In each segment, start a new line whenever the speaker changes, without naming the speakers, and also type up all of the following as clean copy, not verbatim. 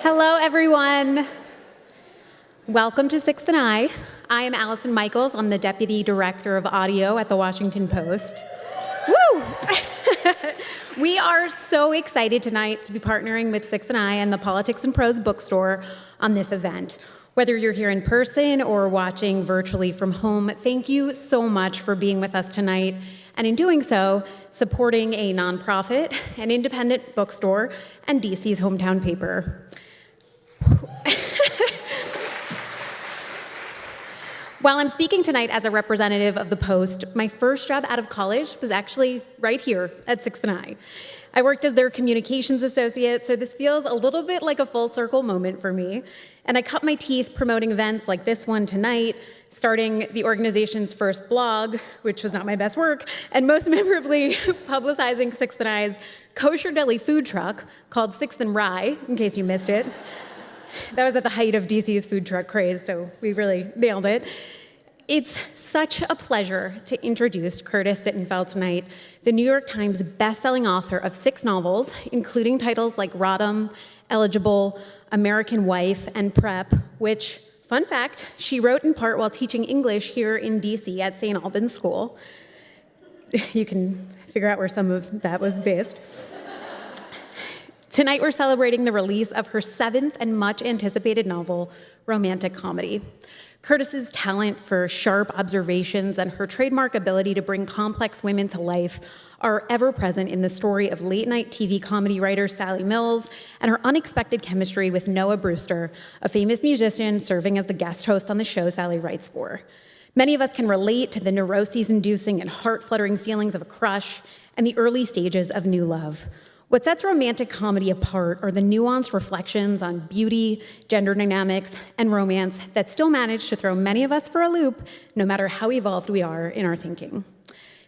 Hello, everyone. Welcome to Sixth and I. I am Allison Michaels. I'm the Deputy Director of Audio at the Washington Post. Woo! We are so excited tonight to be partnering with Sixth and I and the Politics and Prose bookstore on this event. Whether you're here in person or watching virtually from home, thank you so much for being with us tonight, and in doing so, supporting a nonprofit, an independent bookstore, and DC's hometown paper. While I'm speaking tonight as a representative of the Post, my first job out of college was actually right here at Sixth and I. I worked as their communications associate, so this feels a little bit like a full circle moment for me. And I cut my teeth promoting events like this one tonight, starting the organization's first blog, which was not my best work, and most memorably, publicizing Sixth and I's kosher deli food truck called Sixth and Rye, in case you missed it. That was at the height of DC's food truck craze, so we really nailed it. It's such a pleasure to introduce Curtis Sittenfeld tonight, the New York Times bestselling author of 6 novels, including titles like Rodham, Eligible, American Wife, and Prep, which, fun fact, she wrote in part while teaching English here in DC at St. Albans School. You can figure out where some of that was based. Tonight, we're celebrating the release of her 7th and much-anticipated novel, Romantic Comedy. Curtis's talent for sharp observations and her trademark ability to bring complex women to life are ever present in the story of late-night TV comedy writer Sally Milz and her unexpected chemistry with Noah Brewster, a famous musician serving as the guest host on the show Sally writes for. Many of us can relate to the neuroses-inducing and heart-fluttering feelings of a crush and the early stages of new love. What sets romantic comedy apart are the nuanced reflections on beauty, gender dynamics, and romance that still manage to throw many of us for a loop, no matter how evolved we are in our thinking.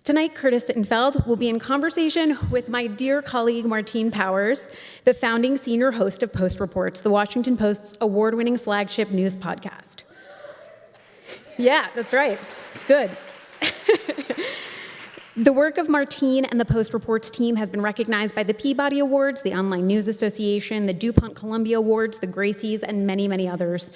Tonight, Curtis Sittenfeld will be in conversation with my dear colleague, Martine Powers, the founding senior host of Post Reports, the Washington Post's award-winning flagship news podcast. Yeah, that's right. It's good. The work of Martine and the Post Reports team has been recognized by the Peabody Awards, the Online News Association, the DuPont Columbia Awards, the Gracies, and many, many others.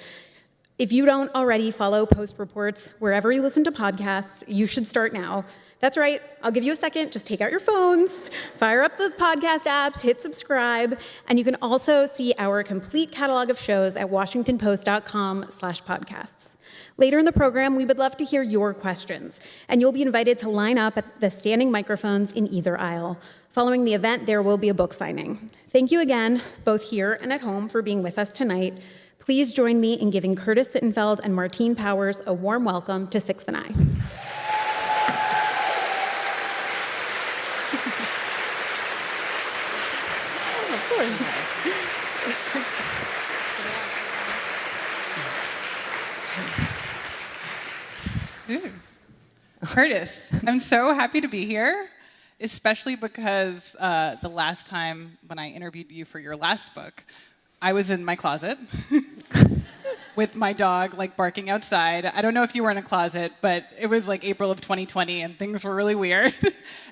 If you don't already follow Post Reports wherever you listen to podcasts, you should start now. That's right, I'll give you a second, just take out your phones, fire up those podcast apps, hit subscribe, and you can also see our complete catalog of shows at washingtonpost.com/podcasts. Later in the program, we would love to hear your questions, and you'll be invited to line up at the standing microphones in either aisle. Following the event, there will be a book signing. Thank you again, both here and at home, for being with us tonight. Please join me in giving Curtis Sittenfeld and Martine Powers a warm welcome to Sixth and I.
Curtis, I'm so happy to be here, especially because the last time when I interviewed you for your last book, I was in my closet with my dog like barking outside. I don't know if you were in a closet, but it was like April of 2020 and things were really weird.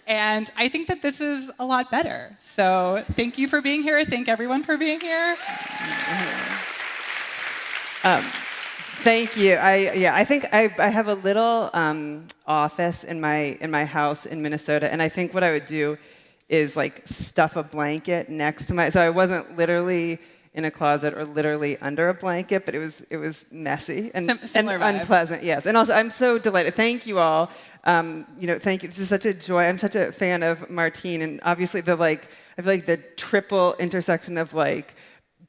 And I think that this is a lot better. So thank you for being here. Thank everyone for being here.
Thank you. I think I have a little office in my house in Minnesota, and I think what I would do is like stuff a blanket next to so I wasn't literally in a closet or literally under a blanket, but it was messy and unpleasant. Yes, and also I'm so delighted. Thank you all. Thank you. This is such a joy. I'm such a fan of Martine, and obviously I feel like the triple intersection of like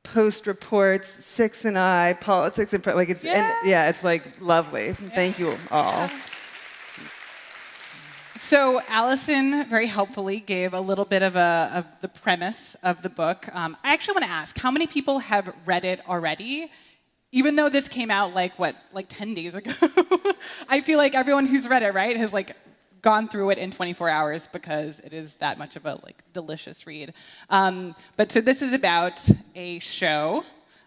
Post Reports, Sixth and I, politics, and it's like lovely. Thank you all.
Yeah. So Allison very helpfully gave a little bit of the premise of the book. I actually want to ask, how many people have read it already? Even though this came out like 10 days ago. I feel like everyone who's read it, right, has like gone through it in 24 hours because it is that much of a delicious read. But so this is about a show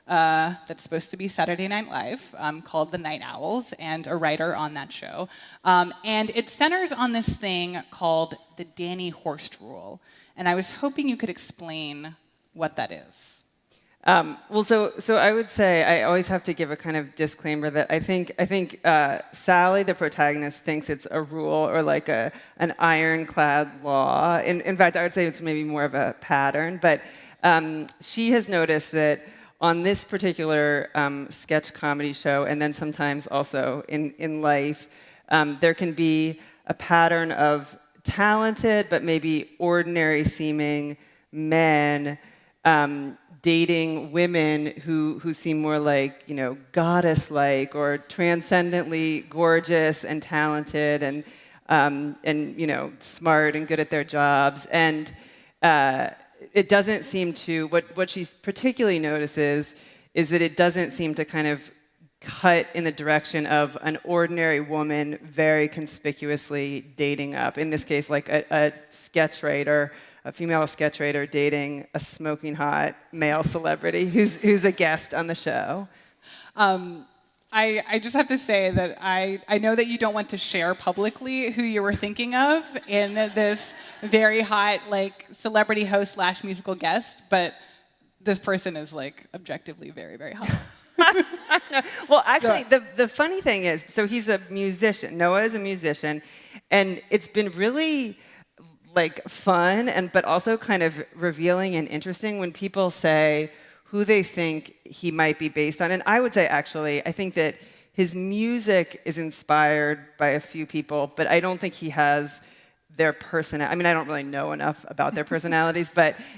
that's supposed to be Saturday Night Live called The Night Owls, and a writer on that show. And it centers on this thing called the Danny Horst rule. And I was hoping you could explain what that is.
So I would say I always have to give a kind of disclaimer that I think Sally, the protagonist, thinks it's a rule or like an ironclad law. In fact, I would say it's maybe more of a pattern. But she has noticed that on this particular sketch comedy show, and then sometimes also in life, there can be a pattern of talented but maybe ordinary seeming men dating women who seem more like, goddess-like or transcendently gorgeous and talented and smart and good at their jobs. And it doesn't seem to, what she particularly notices is that it doesn't seem to kind of cut in the direction of an ordinary woman very conspicuously dating up. In this case, like a sketch writer, a female sketch writer dating a smoking hot male celebrity who's a guest on the show.
I just have to say that I know that you don't want to share publicly who you were thinking of in this very hot like celebrity host / musical guest, but this person is like objectively very, very hot.
Well, actually, the funny thing is, so he's a musician. Noah is a musician, and it's been really like fun but also kind of revealing and interesting when people say who they think he might be based on. And I would say, actually, I think that his music is inspired by a few people, but I don't think he has their personality. I mean, I don't really know enough about their personalities,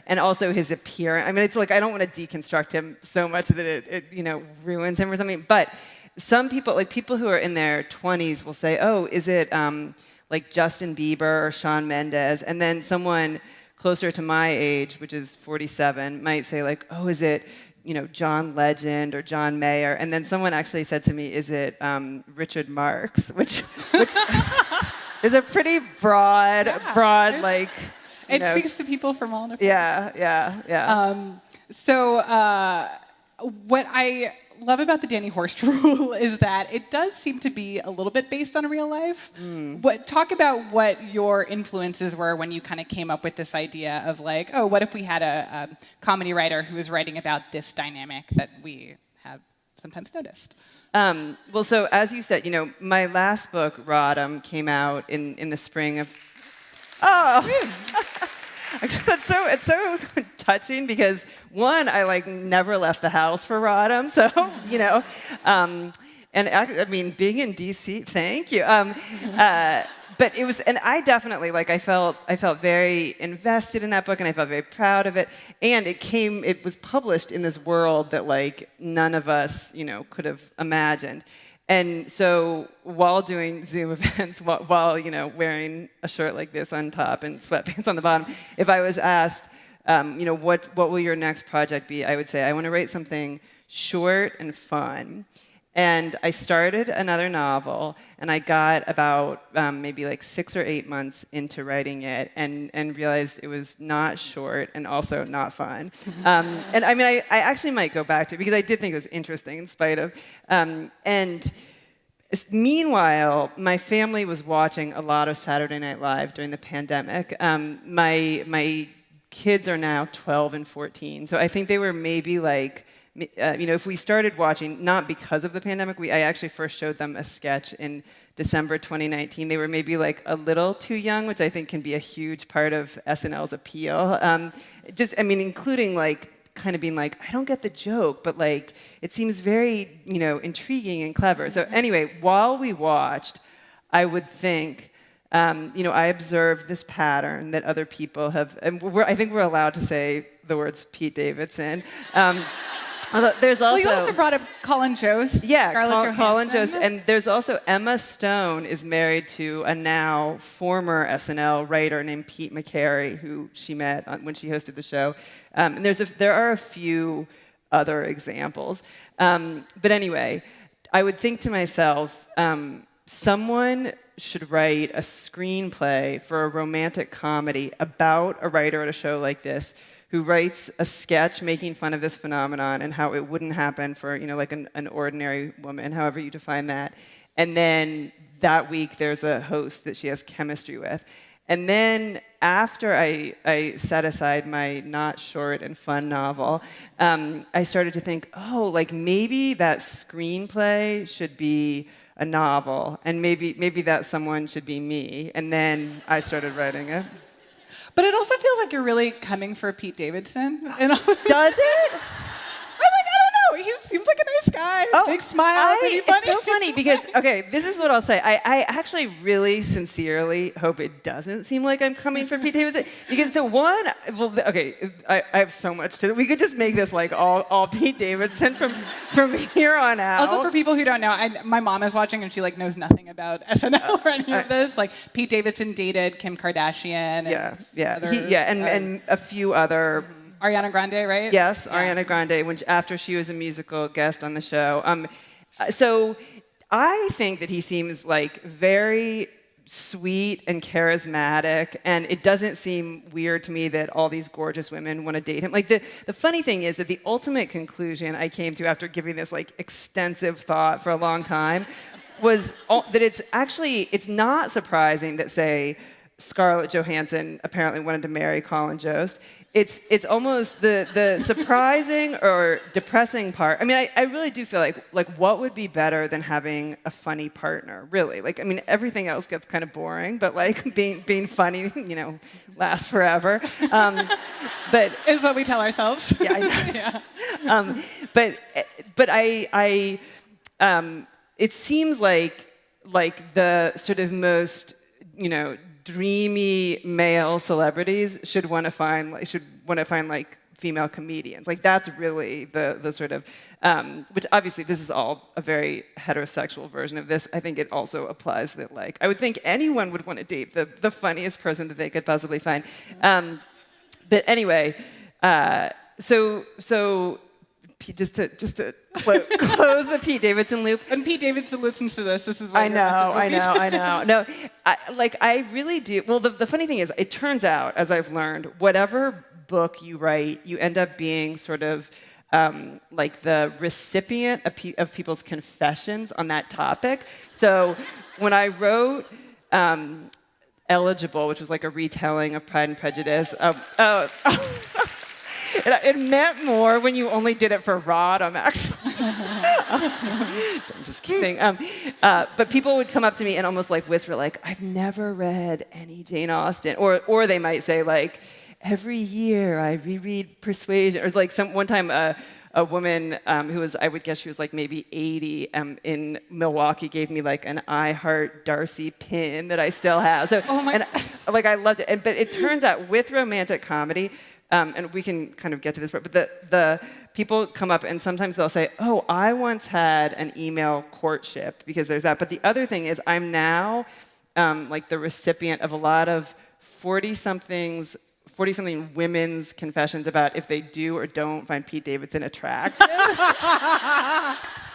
and also his appearance. I mean, it's like I don't want to deconstruct him so much that it ruins him or something. But some people, like people who are in their 20s, will say, "Oh, is it like Justin Bieber or Shawn Mendes?" And then someone closer to my age, which is 47, might say like, "Oh, is it John Legend or John Mayer?" And then someone actually said to me, "Is it Richard Marx?" Which is a pretty broad like.
It speaks to people from all different.
Yeah.
So what I love about the Danny Horst rule is that it does seem to be a little bit based on real life. Talk about what your influences were when you kind of came up with this idea of like, oh, what if we had a comedy writer who was writing about this dynamic that we have sometimes noticed?
Well, so as you said, my last book, Rodham, came out in the spring of. Oh, it's so touching because one, I like never left the house for Rodham, so and I mean, being in DC, thank you. But it was, and I definitely I felt very invested in that book, and I felt very proud of it. And it was published in this world that like none of us, could have imagined. And so while doing Zoom events, while wearing a shirt like this on top and sweatpants on the bottom, if I was asked, what will your next project be, I would say I want to write something short and fun. And I started another novel, and I got about maybe like 6 or 8 months into writing it, and realized it was not short and also not fun. And I mean, I actually might go back to it because I did think it was interesting in spite of. And meanwhile, my family was watching a lot of Saturday Night Live during the pandemic. My kids are now 12 and 14, so I think they were maybe like. If we started watching, not because of the pandemic, I actually first showed them a sketch in December 2019. They were maybe like a little too young, which I think can be a huge part of SNL's appeal. Including like kind of being like, I don't get the joke, but like it seems very, intriguing and clever. So anyway, while we watched, I would think, I observed this pattern that other people have, and I think we're allowed to say the words Pete Davidson. There's also,
well, you also brought up Colin Jost.
Yeah,
Colin
Jost. And there's also Emma Stone is married to a now former SNL writer named Pete McCary, who she met when she hosted the show. And there are a few other examples. But anyway, I would think to myself, someone should write a screenplay for a romantic comedy about a writer at a show like this who writes a sketch making fun of this phenomenon and how it wouldn't happen for, like an ordinary woman, however you define that. And then that week there's a host that she has chemistry with. And then after I set aside my not short and fun novel, I started to think, oh, like maybe that screenplay should be a novel, and maybe that someone should be me. And then I started writing it.
But it also feels like you're really coming for Pete Davidson.
Does it?
I'm like, I don't know. He seems like a nice guy. Big smile, pretty funny.
It's so funny because, okay, this is what I'll say. I actually really sincerely hope it doesn't seem like I'm coming for Pete Davidson. Because I have so much to, we could just make this like all Pete Davidson from here on out.
Also, for people who don't know, my mom is watching and she like knows nothing about SNL or any of this. Like Pete Davidson dated Kim Kardashian.
And a few other.
Ariana Grande, right?
Yes, Ariana Grande, after she was a musical guest on the show. So I think that he seems like very sweet and charismatic, and it doesn't seem weird to me that all these gorgeous women want to date him. Like the funny thing is that the ultimate conclusion I came to after giving this like extensive thought for a long time was that it's not surprising that, say, Scarlett Johansson apparently wanted to marry Colin Jost. It's almost the surprising or depressing part. I mean, I really do feel like what would be better than having a funny partner, really? Like, I mean, everything else gets kind of boring, but like being funny, lasts forever. But
is what we tell ourselves.
Yeah, I know. But it seems like the sort of most, dreamy male celebrities should want to find like female comedians. Like that's really the sort of which obviously this is all a very heterosexual version of this. I think it also applies that like I would think anyone would want to date the funniest person that they could possibly find. But anyway, so just to close the Pete Davidson loop.
When Pete Davidson listens to this is why
I know. No, I really do. Well, the funny thing is, it turns out, as I've learned, whatever book you write, you end up being sort of like the recipient of people's confessions on that topic. So when I wrote Eligible, which was like a retelling of Pride and Prejudice, it meant more when you only did it for Rodham, actually. I'm just kidding. But people would come up to me and almost like whisper, like, I've never read any Jane Austen. Or they might say, like, every year I reread Persuasion. Or like one time a woman who was, I would guess she was like maybe 80 in Milwaukee gave me like an I Heart Darcy pin that I still have. So, I loved it. But it turns out with romantic comedy, and we can kind of get to this part, but the people come up and sometimes they'll say, oh, I once had an email courtship, because there's that. But the other thing is I'm now like the recipient of a lot of 40-something women's confessions about if they do or don't find Pete Davidson attractive.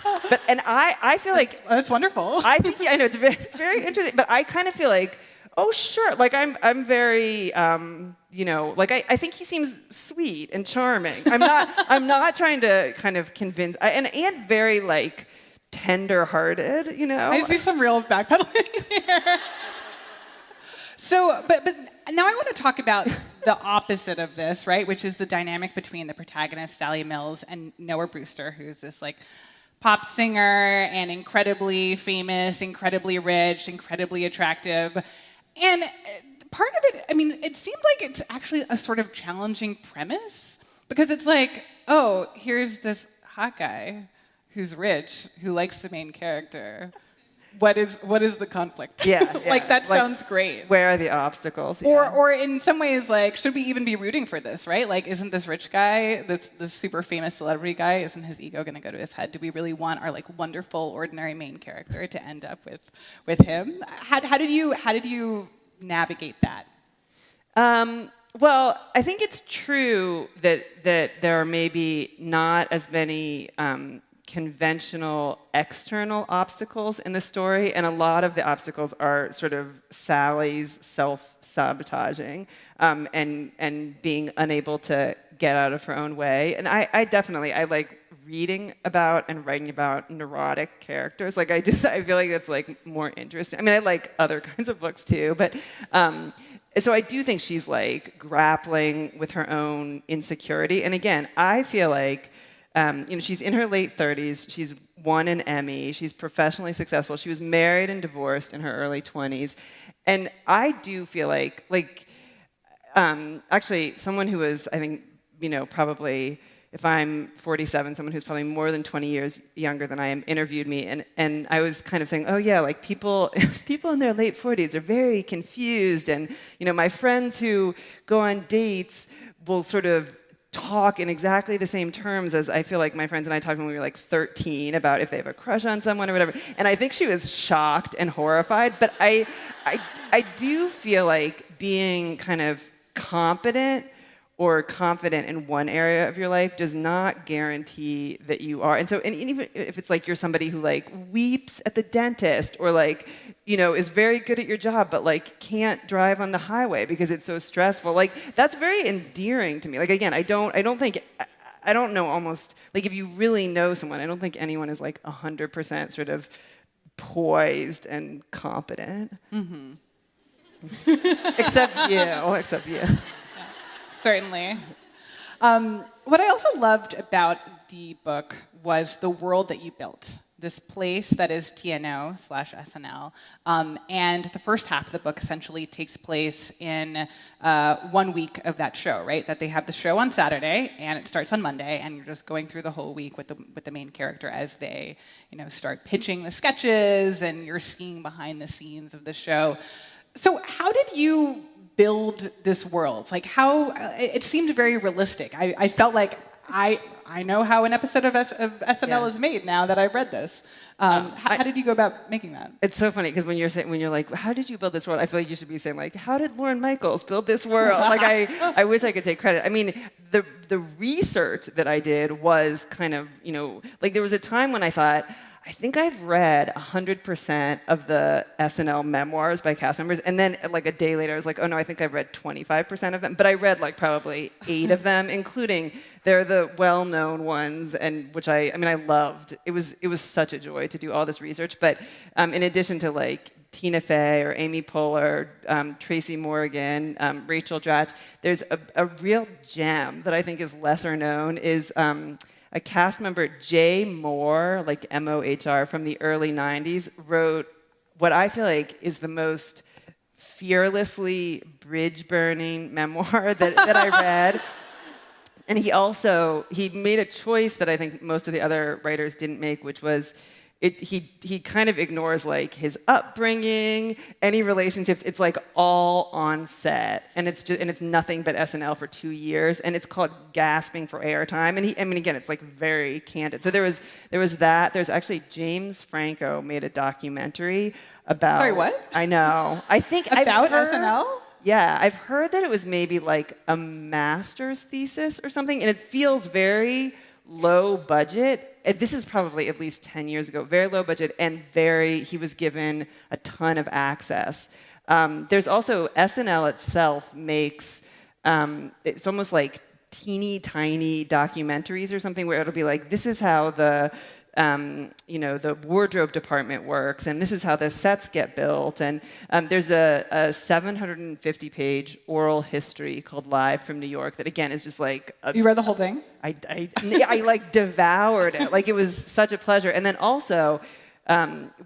I feel like
that's wonderful.
I think I know it's very interesting, but I kind of feel like, oh sure, like I'm very like I think he seems sweet and charming. I'm not trying to kind of convince, and very like tender-hearted,
I see some real backpedaling here. So, but now I want to talk about the opposite of this, right? Which is the dynamic between the protagonist, Sally Milz, and Noah Brewster, who's this like pop singer and incredibly famous, incredibly rich, incredibly attractive. And part of it, I mean, it seemed like it's actually a sort of challenging premise, because it's like, oh, here's this hot guy who's rich, who likes the main character. What is the conflict?
Yeah.
Like that sounds great.
Where are the obstacles?
Yeah. Or in some ways, like, should we even be rooting for this, right? Like, isn't this rich guy, this super famous celebrity guy, isn't his ego going to go to his head? Do we really want our like wonderful, ordinary main character to end up with him? How did you navigate that?
Well, I think it's true that there are maybe not as many conventional external obstacles in the story, and a lot of the obstacles are sort of Sally's self-sabotaging and being unable to get out of her own way. And I definitely like reading about and writing about neurotic characters. Like I feel like it's like more interesting. I mean, I like other kinds of books too, but so I do think she's like grappling with her own insecurity. And again, I feel like she's in her late 30s. She's won an Emmy. She's professionally successful. She was married and divorced in her early 20s. And I do feel like actually, someone who was, I think, probably, if I'm 47, someone who's probably more than 20 years younger than I am interviewed me, and I was kind of saying, oh yeah, like people in their late 40s are very confused, and my friends who go on dates will sort of talk in exactly the same terms as I feel like my friends and I talked when we were like 13 about if they have a crush on someone or whatever. And I think she was shocked and horrified, but I do feel like being kind of competent or confident in one area of your life does not guarantee that you are. And even if it's like you're somebody who like weeps at the dentist or like, is very good at your job, but like can't drive on the highway because it's so stressful, like that's very endearing to me. Like, again, I don't know almost, like if you really know someone, I don't think anyone is like 100% sort of poised and competent. Mm-hmm. Except you.
Certainly. What I also loved about the book was the world that you built, this place that is TNO/SNL. And the first half of the book essentially takes place in 1 week of that show, right? That they have the show on Saturday, and it starts on Monday, and you're just going through the whole week with the main character as they, start pitching the sketches, and you're seeing behind the scenes of the show. So how did you build this world? Like it seemed very realistic. I felt like I know how an episode of SNL is made now that I've read this. How did you go about making that?
It's so funny because when you're like, how did you build this world? I feel like you should be saying like, how did Lorne Michaels build this world? Like I wish I could take credit. I mean, the research that I did was kind of, like there was a time when I thought, I think I've read 100% of the SNL memoirs by cast members, and then like a day later, I was like, oh no, I think I've read 25% of them. But I read like probably 8 of them, including they're the well-known ones, and which I loved. It was such a joy to do all this research. But in addition to like Tina Fey or Amy Poehler, Tracy Morgan, Rachel Dratch, there's a real gem that I think is lesser known is. A cast member, Jay Mohr, like M-O-H-R, from the early 90s, wrote what I feel like is the most fearlessly bridge-burning memoir that I read. And he made a choice that I think most of the other writers didn't make, which was he kind of ignores like his upbringing, any relationships. It's like all on set, and it's nothing but SNL for 2 years, and it's called Gasping for Airtime. And again, it's like very candid. So there was that. There's actually James Franco made a documentary about.
Sorry, what?
I know. I think
about SNL.
Yeah, I've heard that it was maybe like a master's thesis or something, and it feels very low budget. This is probably at least 10 years ago. Very low budget, and he was given a ton of access. There's also SNL itself makes, it's almost like teeny tiny documentaries or something where it'll be like, this is how the wardrobe department works, and this is how the sets get built. And there's a 750-page oral history called Live from New York that, again, is just like...
You read the whole thing?
I like devoured it. Like, it was such a pleasure. And then also,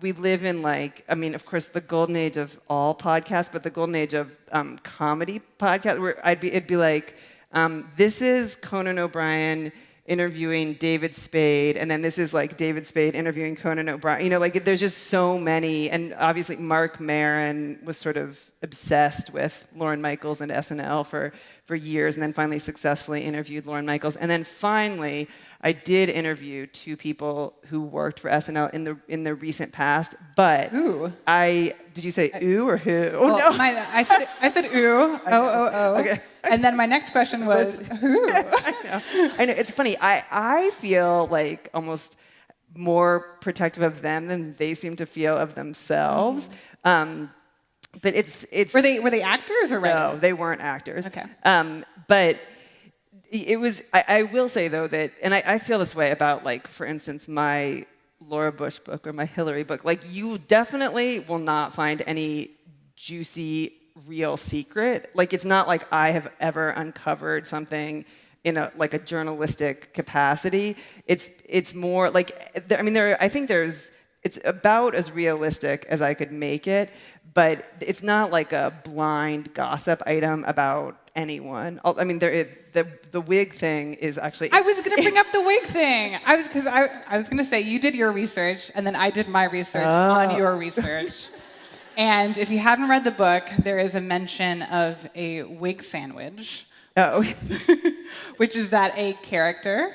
we live in of course, the golden age of all podcasts, but the golden age of comedy podcasts, where it'd be like, this is Conan O'Brien interviewing David Spade, and then this is like David Spade interviewing Conan O'Brien. There's just so many, and obviously Mark Maron was sort of obsessed with Lorne Michaels and SNL for years, and then finally successfully interviewed Lorne Michaels. And then finally, I did interview 2 people who worked for SNL in the recent past, but
ooh.
Did you say ooh or who?
Well,
no.
I said ooh. Oh.
Okay.
And then my next question was who?
I know. It's funny. I feel like almost more protective of them than they seem to feel of themselves. But it's
were they actors or writers?
No, they weren't actors.
Okay.
But it was. I will say though that, and I feel this way about, like, for instance, my Laura Bush book or my Hillary book. Like, you definitely will not find any juicy real secret. Like, it's not like I have ever uncovered something in a journalistic capacity. It's more like, it's about as realistic as I could make it, but it's not like a blind gossip item about anyone. I mean, the wig thing is actually.
I was going to bring up the wig thing. I was going to say you did your research, and then I did my research on your research. And if you haven't read the book, there is a mention of a wig sandwich.
Oh.
Which is that a character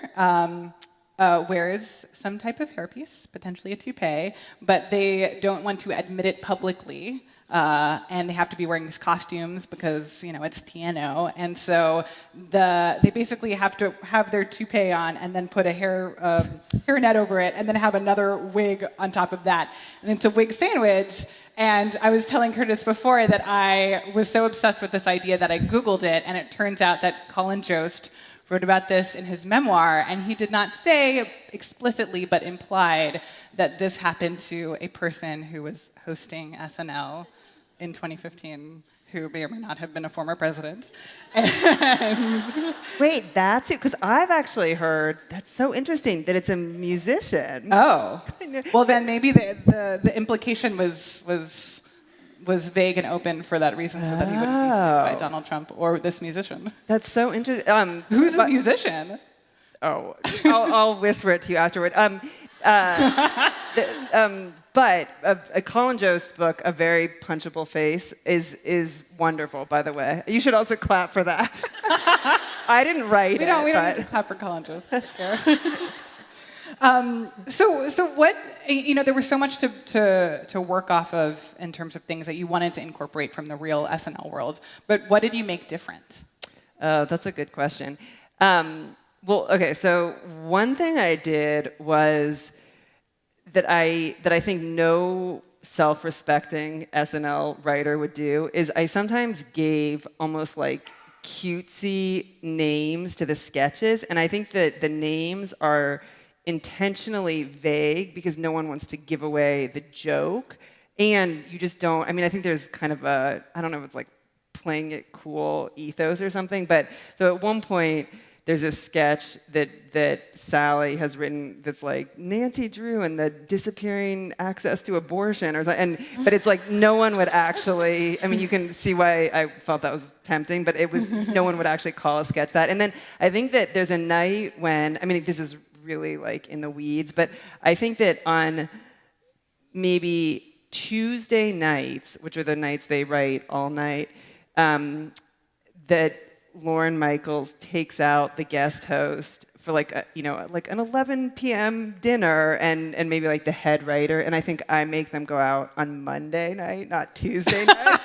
wears some type of hairpiece, potentially a toupee, but they don't want to admit it publicly. And they have to be wearing these costumes because, it's TNO. And so they basically have to have their toupee on and then put a hairnet over it and then have another wig on top of that. And it's a wig sandwich. And I was telling Curtis before that I was so obsessed with this idea that I Googled it, and it turns out that Colin Jost wrote about this in his memoir, and he did not say explicitly, but implied that this happened to a person who was hosting SNL in 2015, who may or may not have been a former president. And
Wait, that's it? Because I've actually heard, that's so interesting, that it's a musician.
oh, well then maybe the implication was vague and open for that reason, so that he wouldn't be sued by Donald Trump or this musician.
That's so interesting.
Who's a musician?
Oh, I'll whisper it to you afterward. But a Colin Jost book, A Very Punchable Face, is wonderful, by the way. You should also clap for that. I didn't write it.
We don't need to clap for Colin Jost. So what, there was so much to work off of in terms of things that you wanted to incorporate from the real SNL world, but what did you make different?
That's a good question. Well, okay, so one thing I did was that I think no self-respecting SNL writer would do is I sometimes gave almost like cutesy names to the sketches, and I think that the names are intentionally vague because no one wants to give away the joke, and you just don't. I mean, I think there's kind of I don't know if it's like playing it cool ethos or something, but so at one point there's a sketch that Sally has written that's like Nancy Drew and the disappearing access to abortion or something, but it's like no one would actually. I mean, you can see why I felt that was tempting, but it was no one would actually call a sketch that. And then I think that there's a night when, I mean, this is really like in the weeds, but I think that on maybe Tuesday nights, which are the nights they write all night, that Lorne Michaels takes out the guest host for like an 11 p.m. dinner and maybe like the head writer, and I think I make them go out on Monday night, not Tuesday night.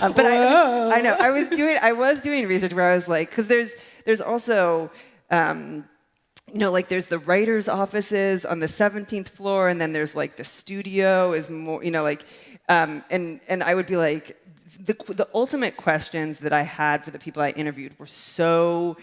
But I know I was doing research where I was like, because there's also like there's the writers' offices on the 17th floor, and then there's like the studio is more, and I would be like, the ultimate questions that I had for the people I interviewed were so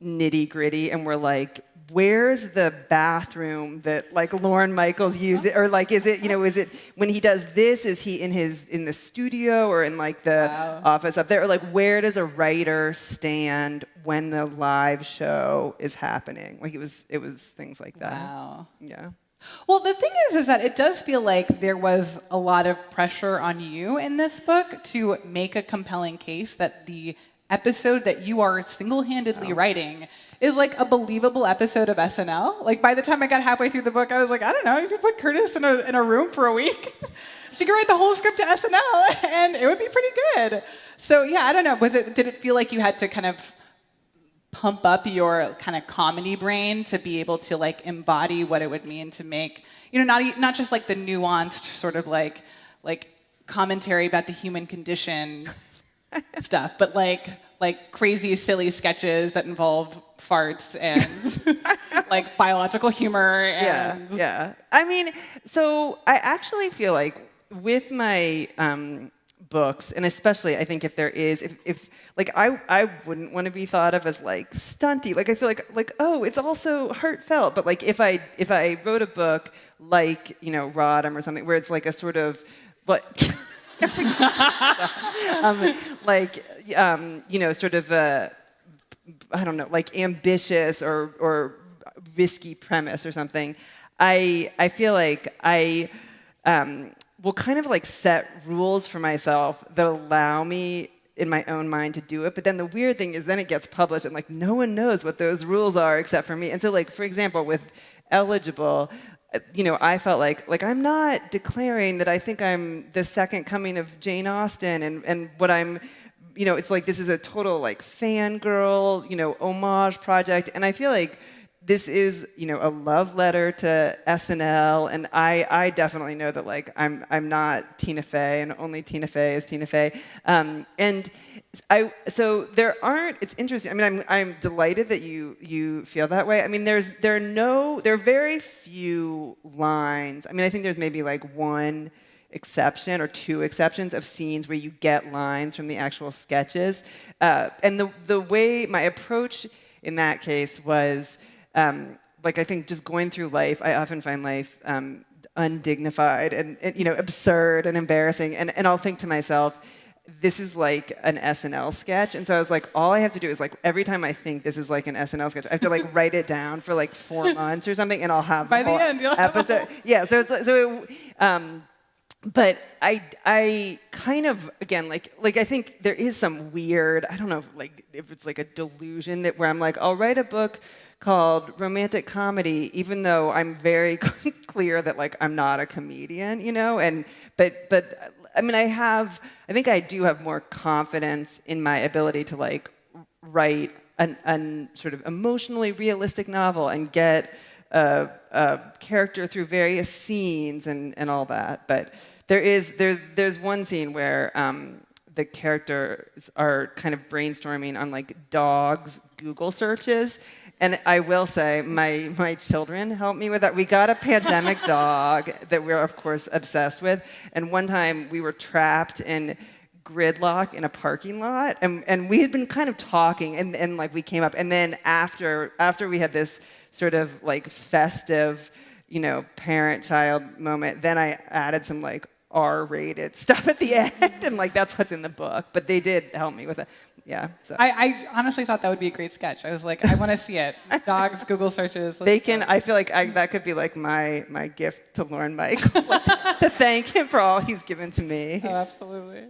nitty-gritty, and were like, where's the bathroom that like Lorne Michaels uses, or like is it when he does this, is he in the studio or in like the office up there, or like where does a writer stand when the live show is happening? Like it was things like that.
Wow.
Yeah.
Well, the thing is that it does feel like there was a lot of pressure on you in this book to make a compelling case that the episode that you are single-handedly writing is like a believable episode of SNL. Like by the time I got halfway through the book, I was like, I don't know, if you put Curtis in a room for a week, she could write the whole script to SNL and it would be pretty good. So yeah, I don't know. Did it feel like you had to kind of pump up your kind of comedy brain to be able to like embody what it would mean to make, not just like the nuanced sort of like commentary about the human condition stuff, but like crazy silly sketches that involve farts and like biological humor and
yeah. I mean, so I actually feel like with my books, and especially I think if there is, if like I wouldn't want to be thought of as like stunty. Like I feel like oh, it's also heartfelt. But like if I wrote a book like Rodham or something where it's like a sort of like Sort of I don't know, like ambitious or risky premise or something, I feel like I will kind of like set rules for myself that allow me in my own mind to do it. But then the weird thing is then it gets published and like no one knows what those rules are except for me. And so like, for example, with Eligible, I felt like I'm not declaring that I think I'm the second coming of Jane Austen and what I'm, it's like this is a total like fangirl, homage project. And I feel like this is, a love letter to SNL, and I definitely know that like I'm not Tina Fey, and only Tina Fey is Tina Fey. So there aren't. It's interesting. I mean, I'm delighted that you feel that way. I mean, there are very few lines. I mean, I think there's maybe like one exception or two exceptions of scenes where you get lines from the actual sketches. And the way my approach in that case was. I think just going through life, I often find life undignified and absurd and embarrassing. And I'll think to myself, this is like an SNL sketch. And so I was like, all I have to do is like every time I think this is like an SNL sketch, I have to like write it down for like 4 months or something, and I'll have
by the end you'll
episode. Yeah. So it's but I kind of, again, like I think there is some weird, I don't know if it's like a delusion that where I'm like, I'll write a book called romantic comedy, even though I'm very clear that like I'm not a comedian, but I mean, I think I do have more confidence in my ability to like write an sort of emotionally realistic novel and get a character through various scenes and all that. But there's one scene where the characters are kind of brainstorming on like dogs Google searches. And I will say, my children helped me with that. We got a pandemic dog that we're, of course, obsessed with. And one time we were trapped in gridlock in a parking lot. And we had been kind of talking, and like we came up. And then after we had this sort of like festive, parent-child moment, then I added some like R-rated stuff at the end. And like that's what's in the book. But they did help me with it. Yeah. So.
I honestly thought that would be a great sketch. I was like, I want to see it. Dogs, Google searches.
I feel like that could be like my gift to Lauren Michaels, like, to thank him for all he's given to me.
Oh, absolutely.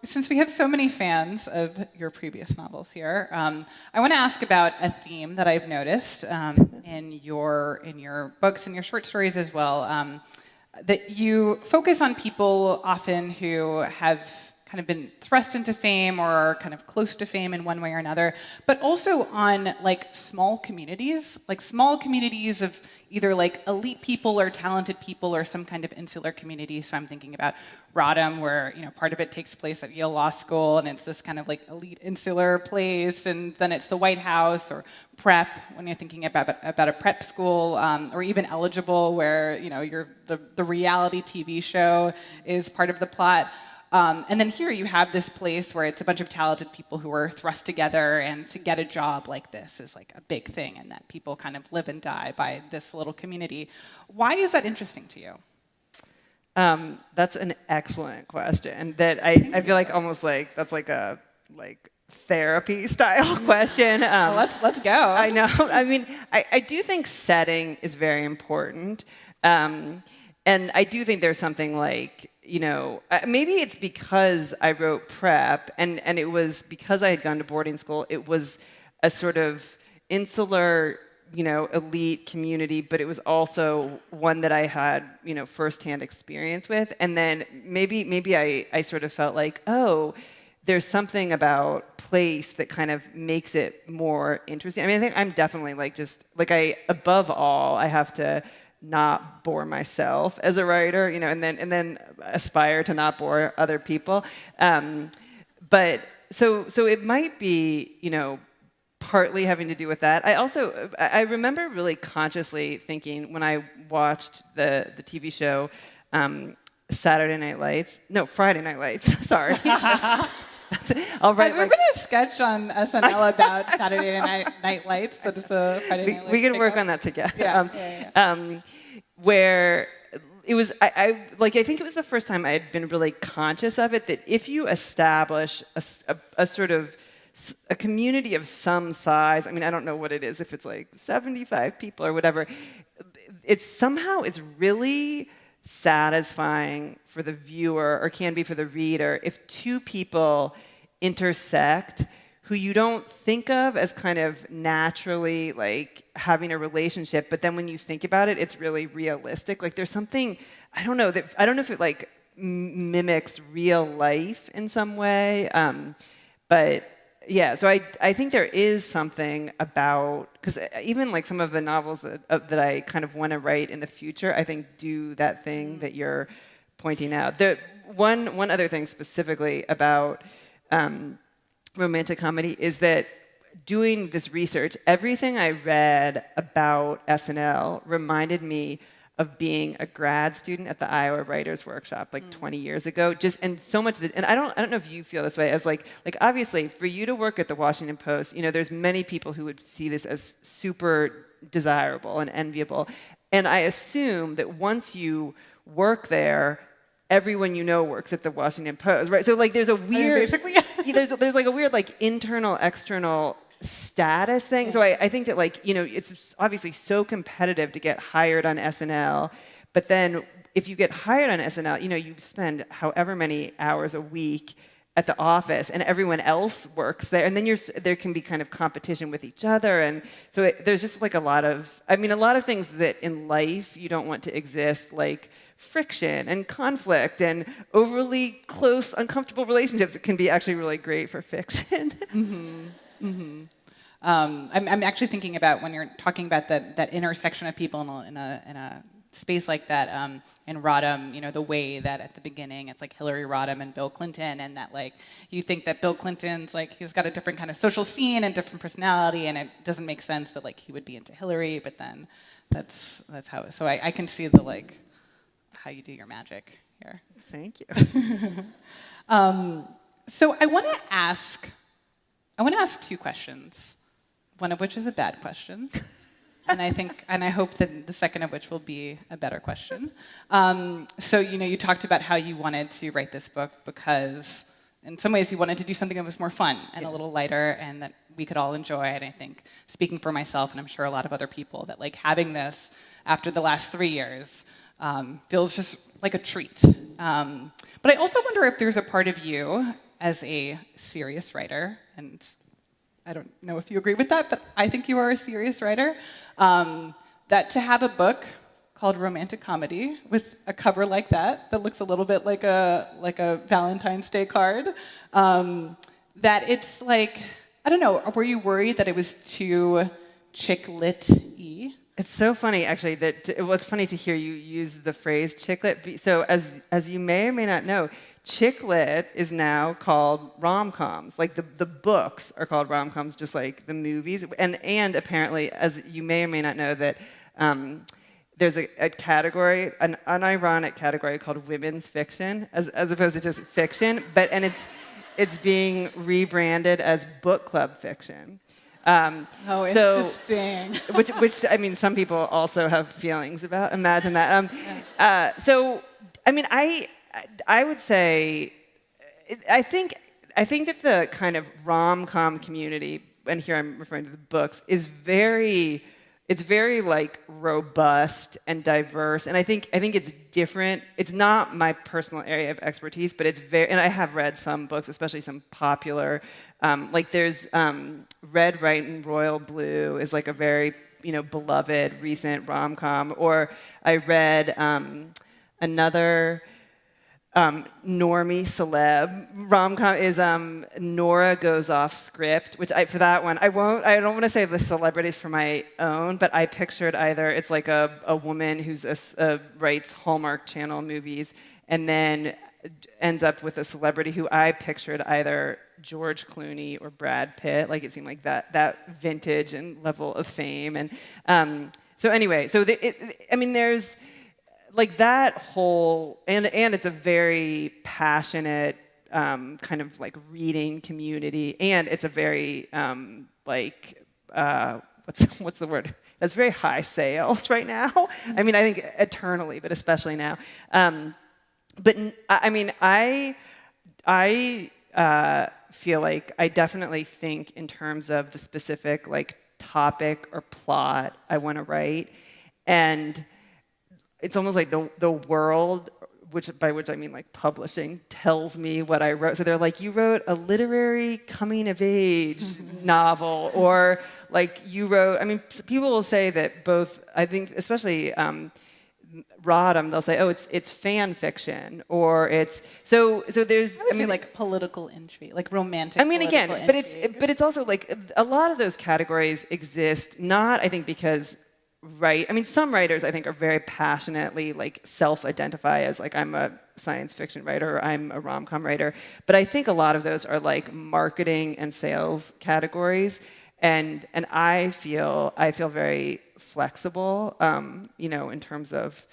Since we have so many fans of your previous novels here, I want to ask about a theme that I've noticed in your books and your short stories as well, that you focus on people often who have kind of been thrust into fame or are kind of close to fame in one way or another, but also on like small communities of either like elite people or talented people or some kind of insular community. So I'm thinking about Rodham, where part of it takes place at Yale Law School, and it's this kind of like elite insular place, and then it's the White House, or Prep when you're thinking about a prep school, or even Eligible, where you're the reality TV show is part of the plot. And then here you have this place where it's a bunch of talented people who are thrust together, and to get a job like this is like a big thing, and that people kind of live and die by this little community. Why is that interesting to you?
That's an excellent question that I feel like almost like that's like a therapy style question.
Well, let's go.
I know. I mean, I do think setting is very important. And I do think there's something like, maybe it's because I wrote Prep, and it was because I had gone to boarding school. It was a sort of insular, elite community, but it was also one that I had, firsthand experience with. And then maybe I sort of felt like, oh, there's something about place that kind of makes it more interesting. I mean, I think I'm definitely above all, I have to not bore myself as a writer, and then aspire to not bore other people. But so it might be, partly having to do with that. I remember really consciously thinking when I watched the TV show Friday Night Lights. Sorry. I'll write.
Has there been a sketch on SNL about Saturday Night Lights? That is the Friday Night Lights.
We can work on that together.
Yeah.
Where it was I think it was the first time I had been really conscious of it, that if you establish a sort of a community of some size, I mean, I don't know what it is, if it's like 75 people or whatever, it's really satisfying for the viewer, or can be for the reader, if two people intersect who you don't think of as kind of naturally like having a relationship, but then when you think about it, it's really realistic. Like there's something, I don't know if it like mimics real life in some way, but yeah, so I think there is something about, because even like some of the novels that I kind of want to write in the future, I think do that thing that you're pointing out. One other thing specifically about romantic comedy is that doing this research, everything I read about SNL reminded me of being a grad student at the Iowa Writers Workshop like 20 years ago. And so much of it, and I don't know if you feel this way, as like obviously for you to work at the Washington Post, there's many people who would see this as super desirable and enviable. And I assume that once you work there, everyone you know works at the Washington Post, right? So like there's a weird,
basically,
there's like a weird like internal, external status thing. Yeah. So I think that like, it's obviously so competitive to get hired on SNL, but then if you get hired on SNL, you spend however many hours a week at the office, and everyone else works there, and then there can be kind of competition with each other, and so there's just like a lot of things that in life you don't want to exist, like friction and conflict and overly close, uncomfortable relationships. It can be actually really great for fiction.
Mm-hmm. Mm-hmm. I'm actually thinking about when you're talking about that intersection of people in a space like that, in Rodham, the way that at the beginning it's like Hillary Rodham and Bill Clinton, and that like you think that Bill Clinton's like he's got a different kind of social scene and different personality, and it doesn't make sense that like he would be into Hillary, but then that's how. So I can see the like how you do your magic here.
Thank you.
So I want to ask two questions, one of which is a bad question. And I hope that the second of which will be a better question. So, you talked about how you wanted to write this book because in some ways you wanted to do something that was more fun and a little lighter and that we could all enjoy. And I think, speaking for myself, and I'm sure a lot of other people, that like having this after the last 3 years feels just like a treat. But I also wonder if there's a part of you as a serious writer, and I don't know if you agree with that, but I think you are a serious writer, that to have a book called Romantic Comedy with a cover like that looks a little bit like a Valentine's Day card, that it's like, I don't know, were you worried that it was too chick lit-y?
It's so funny, actually, that it was funny to hear you use the phrase chick lit. So as you may or may not know, chick lit is now called rom-coms. Like the books are called rom-coms, just like the movies. And apparently, as you may or may not know, that there's a category, an unironic category called women's fiction, as opposed to just fiction. And it's being rebranded as book club fiction.
Interesting.
Which I mean, some people also have feelings about. Imagine that. So, I mean, I would say, I think that the kind of rom-com community, and here I'm referring to the books, is very like robust and diverse, and I think it's different. It's not my personal area of expertise, but it's very, and I have read some books, especially some popular, like there's Red, White, and Royal Blue is like a very beloved recent rom-com, or I read another normie celeb rom-com is Nora Goes Off Script, which for that one I don't want to say the celebrities for my own, but I pictured either it's like a woman who's writes Hallmark Channel movies and then ends up with a celebrity who I pictured either George Clooney or Brad Pitt. Like it seemed like that vintage and level of fame, and so anyway, so there's like that whole, and it's a very passionate kind of like reading community, and it's a very what's what's the word? That's very high sales right now. I mean, I think eternally, but especially now. But I mean, I feel like I definitely think in terms of the specific like topic or plot I want to write, and it's almost like the world, by which I mean like publishing, tells me what I wrote. So they're like, you wrote a literary coming of age novel, or like you wrote. I mean, people will say that both. I think especially. Rodham, they'll say, oh, it's fan fiction, or it's so there's.
I mean, like political intrigue, like romantic.
I mean, again,
intrigue.
but it's also like a lot of those categories exist not, I think, because I mean, some writers I think are very passionately like self-identify as like I'm a science fiction writer, or I'm a rom-com writer, but I think a lot of those are like marketing and sales categories. And I feel very flexible, you know, in terms of.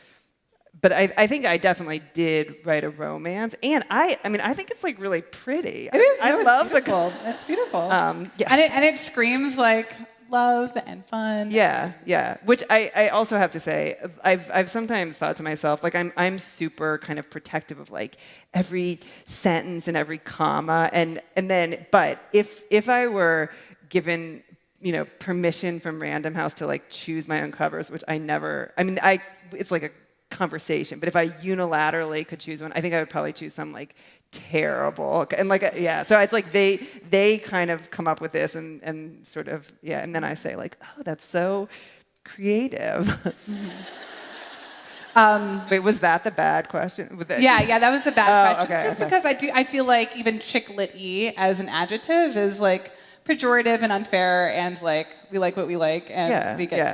But I think I definitely did write a romance, and I mean I think it's like really pretty.
It is.
I love
beautiful. It's beautiful.
Yeah.
And it screams like love and fun.
Yeah. Which I also have to say, I've sometimes thought to myself, like I'm super kind of protective of like every sentence and every comma, and then but if I were given, you know, permission from Random House to like choose my own covers, which I never. I mean, it's like a conversation, but if I unilaterally could choose one, I think I would probably choose some like terrible and like yeah. So it's like they kind of come up with this and sort of yeah, and then I say like, oh, that's so creative. Wait, was that the bad question?
Yeah, that was the bad question.
Okay,
Just because I feel like even chick lit-y as an adjective is like pejorative and unfair, and like we like what we like, and we get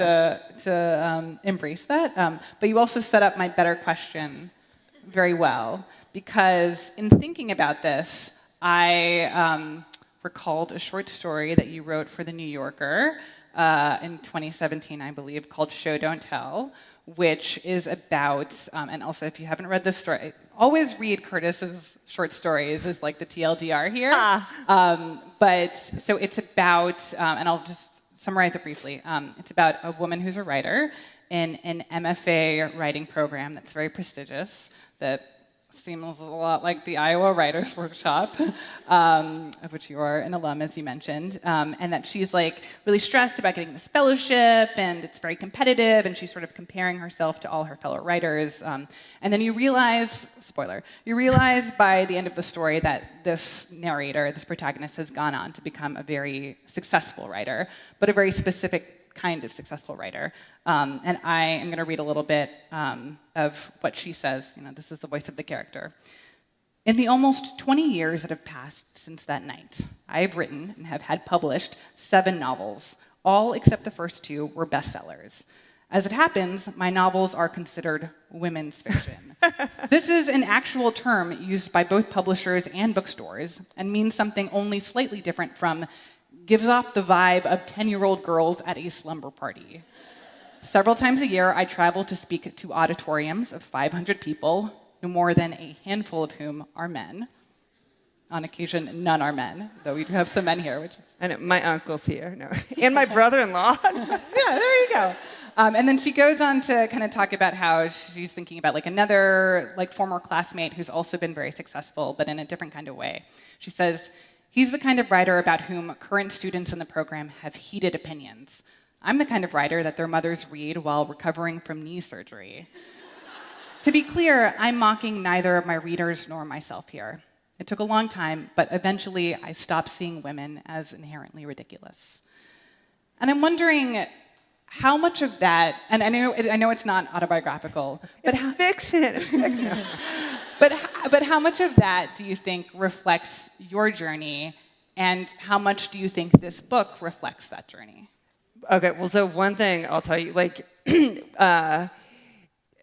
to embrace that. But you also set up my better question very well, because in thinking about this, I recalled a short story that you wrote for The New Yorker in 2017, I believe, called Show Don't Tell, which is about, and also if you haven't read this story, always read Curtis's short stories is like the TLDR here. But so it's about, and I'll just summarize it briefly. It's about a woman who's a writer in an MFA writing program that's very prestigious, that seems a lot like the Iowa Writers Workshop, of which you are an alum, as you mentioned, and that she's like really stressed about getting this fellowship, and it's very competitive, and she's sort of comparing herself to all her fellow writers. And then you realize, spoiler, by the end of the story that this narrator, this protagonist, has gone on to become a very successful writer, but a very specific kind of successful writer. And I am going to read a little bit of what she says. You know, this is the voice of the character. In the almost 20 years that have passed since that night, I have written and have had published 7 novels. All except the first 2 were bestsellers. As it happens, my novels are considered women's fiction. This is an actual term used by both publishers and bookstores, and means something only slightly different from gives off the vibe of 10-year-old girls at a slumber party. Several times a year, I travel to speak to auditoriums of 500 people, no more than a handful of whom are men. On occasion, none are men, though we do have some men here. Which is...
And my uncle's here, no, and my brother-in-law.
Yeah, there you go. And then she goes on to kind of talk about how she's thinking about like another like former classmate who's also been very successful, but in a different kind of way. She says, he's the kind of writer about whom current students in the program have heated opinions. I'm the kind of writer that their mothers read while recovering from knee surgery. To be clear, I'm mocking neither of my readers nor myself here. It took a long time, but eventually I stopped seeing women as inherently ridiculous. And I'm wondering how much of that, and I know it's not autobiographical, but
it's fiction. It's fiction.
But how much of that do you think reflects your journey, and how much do you think this book reflects that journey?
Okay, well, so one thing I'll tell you, like, I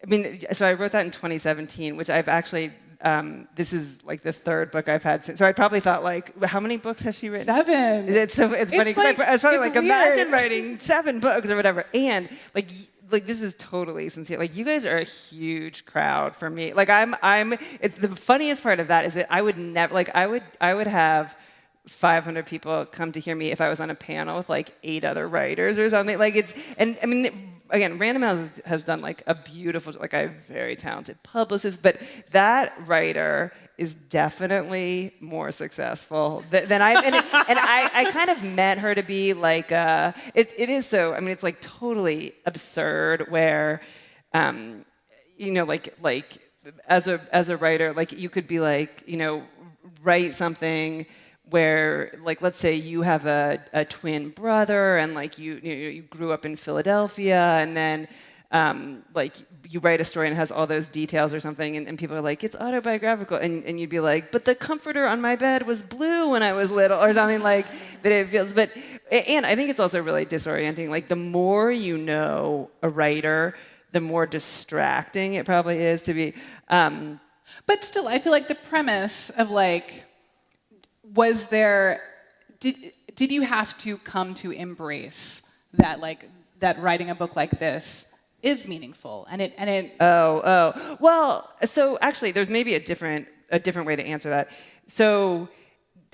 mean, so I wrote that in 2017, which I've actually, this is like the 3rd book I've had since. So I probably thought, like, how many books has she written?
7.
It's funny, because I was probably like,
weird.
imagine writing 7 books or whatever. And, like this is totally sincere. Like, you guys are a huge crowd for me. Like, it's the funniest part of that is that I would never, like, I would have 500 people come to hear me if I was on a panel with like 8 other writers or something. Like it's, and I mean, again, Random House has done like a beautiful, like I have very talented publicists, but that writer is definitely more successful than I, and I kind of meant her to be like, it is so, I mean, it's like totally absurd where, you know, like as a writer, like you could be like, you know, write something where, like, let's say you have a twin brother and like you grew up in Philadelphia and then like you write a story and it has all those details or something and people are like, it's autobiographical, and you'd be like, but the comforter on my bed was blue when I was little or something like that. It feels, but, and I think it's also really disorienting. Like the more you know a writer, the more distracting it probably is to be.
But still, I feel like the premise of like, was there, did you have to come to embrace that, like, that writing a book like this is meaningful and it
well, so actually there's maybe a different way to answer that. So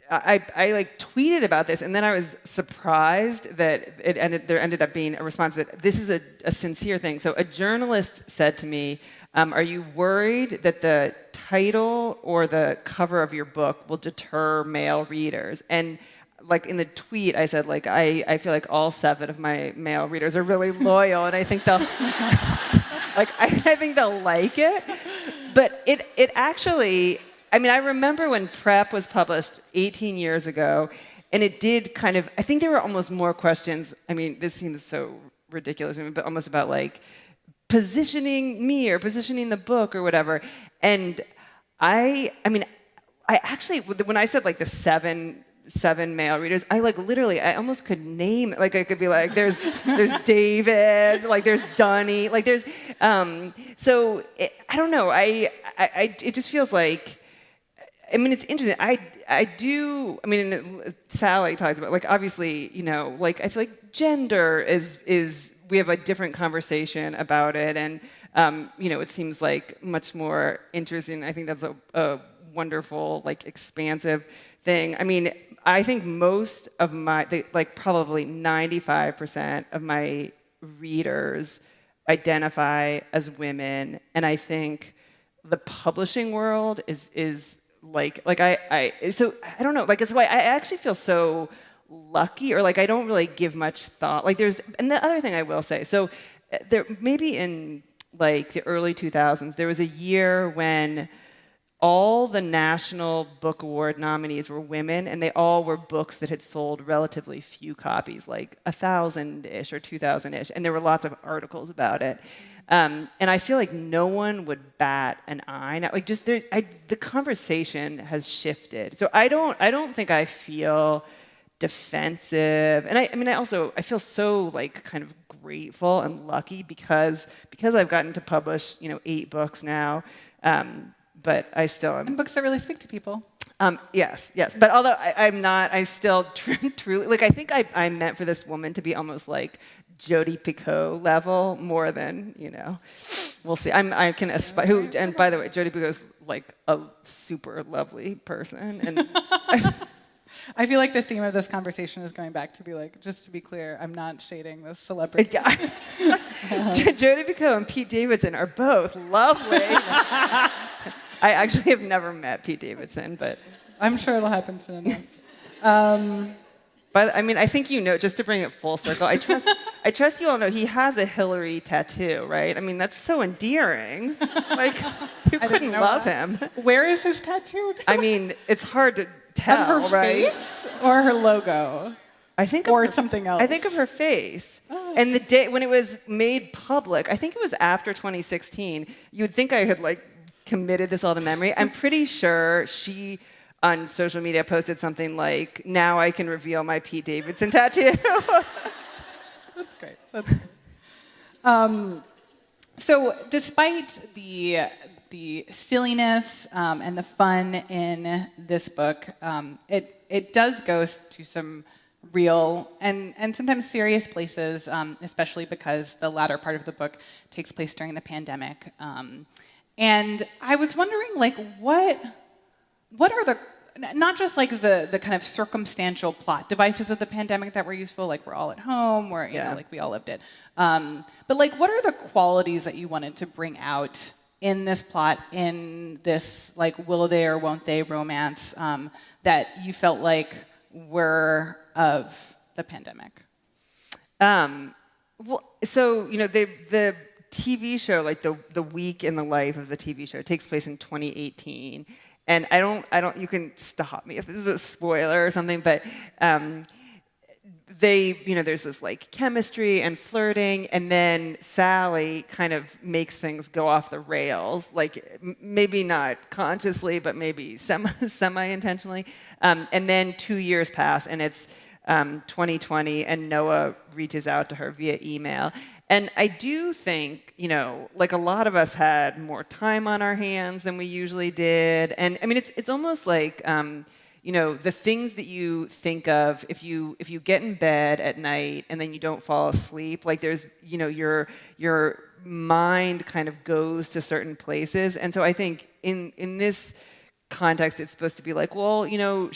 I like tweeted about this and then I was surprised that there ended up being a response that this is a sincere thing. So a journalist said to me, are you worried that the title or the cover of your book will deter male readers? And like in the tweet, I said, like, I feel like all 7 of my male readers are really loyal, and I think they'll, like, I think they'll like it. But it actually, I mean, I remember when Prep was published 18 years ago, and it did kind of, I think there were almost more questions. I mean, this seems so ridiculous, but almost about like, positioning me or positioning the book or whatever. And I mean, I actually, when I said like the seven male readers, I like literally, I almost could name, like I could be like, there's David, like there's Dunny, like there's, so I don't know, it just feels like, I mean, it's interesting. I do, I mean, Sally talks about, like, obviously, you know, like, I feel like gender is we have a different conversation about it, and you know, it seems like much more interesting. I think that's a wonderful, like, expansive thing. I mean, I think most of like probably 95% of my readers identify as women, and I think the publishing world is like so I don't know, like it's why I actually feel so lucky, or like I don't really give much thought. Like there's, and the other thing I will say, so there maybe in like the early 2000s, there was a year when all the National Book Award nominees were women, and they all were books that had sold relatively few copies, like 1,000-ish or 2,000-ish, and there were lots of articles about it. And I feel like no one would bat an eye. Now, like just the conversation has shifted. So I don't think I feel defensive, and I mean, I feel so like kind of grateful and lucky because I've gotten to publish, you know, 8 books now, but I still am.
And books that really speak to people.
Yes. But although I'm not, I still truly, like, I think I meant for this woman to be almost like Jodi Picoult level more than, you know, we'll see. I can aspire. And by the way, Jodi Picoult's like a super lovely person, and.
I feel like the theme of this conversation is going back to be like, just to be clear, I'm not shading this celebrity.
Yeah. Jodi Picoult and Pete Davidson are both lovely. I actually have never met Pete Davidson, but
I'm sure it'll happen soon enough.
But I mean, I think you know, just to bring it full circle, I trust you all know he has a Hillary tattoo, right? I mean, that's so endearing. Like, who couldn't love him?
Where is his tattoo?
I mean, it's hard to tell,
of her
right?
face or her logo?
I think
or something else.
I think of her face. Oh. And the day when it was made public, I think it was after 2016. You would think I had like committed this all to memory. I'm pretty sure she on social media posted something like, "Now I can reveal my Pete Davidson tattoo."
That's great. That's great. So despite the silliness and the fun in this book, it does go to some real and sometimes serious places, especially because the latter part of the book takes place during the pandemic. And I was wondering, like, what are the not just like the kind of circumstantial plot devices of the pandemic that were useful, like we're all at home, or you know, like we all lived it. But like, what are the qualities that you wanted to bring out in this plot, in this like will they or won't they romance that you felt like were of the pandemic?
Well, so you know, the TV show, like the week in the life of the TV show, takes place in 2018, and I don't. You can stop me if this is a spoiler or something, but there's this like chemistry and flirting, and then Sally kind of makes things go off the rails, like maybe not consciously, but maybe semi-intentionally, and then 2 years pass, and it's 2020, and Noah reaches out to her via email. And I do think, you know, like a lot of us had more time on our hands than we usually did. And I mean, it's almost like, you know, the things that you think of if you get in bed at night and then you don't fall asleep, like there's, you know, your mind kind of goes to certain places. And so I think in this context, it's supposed to be like, well, you know,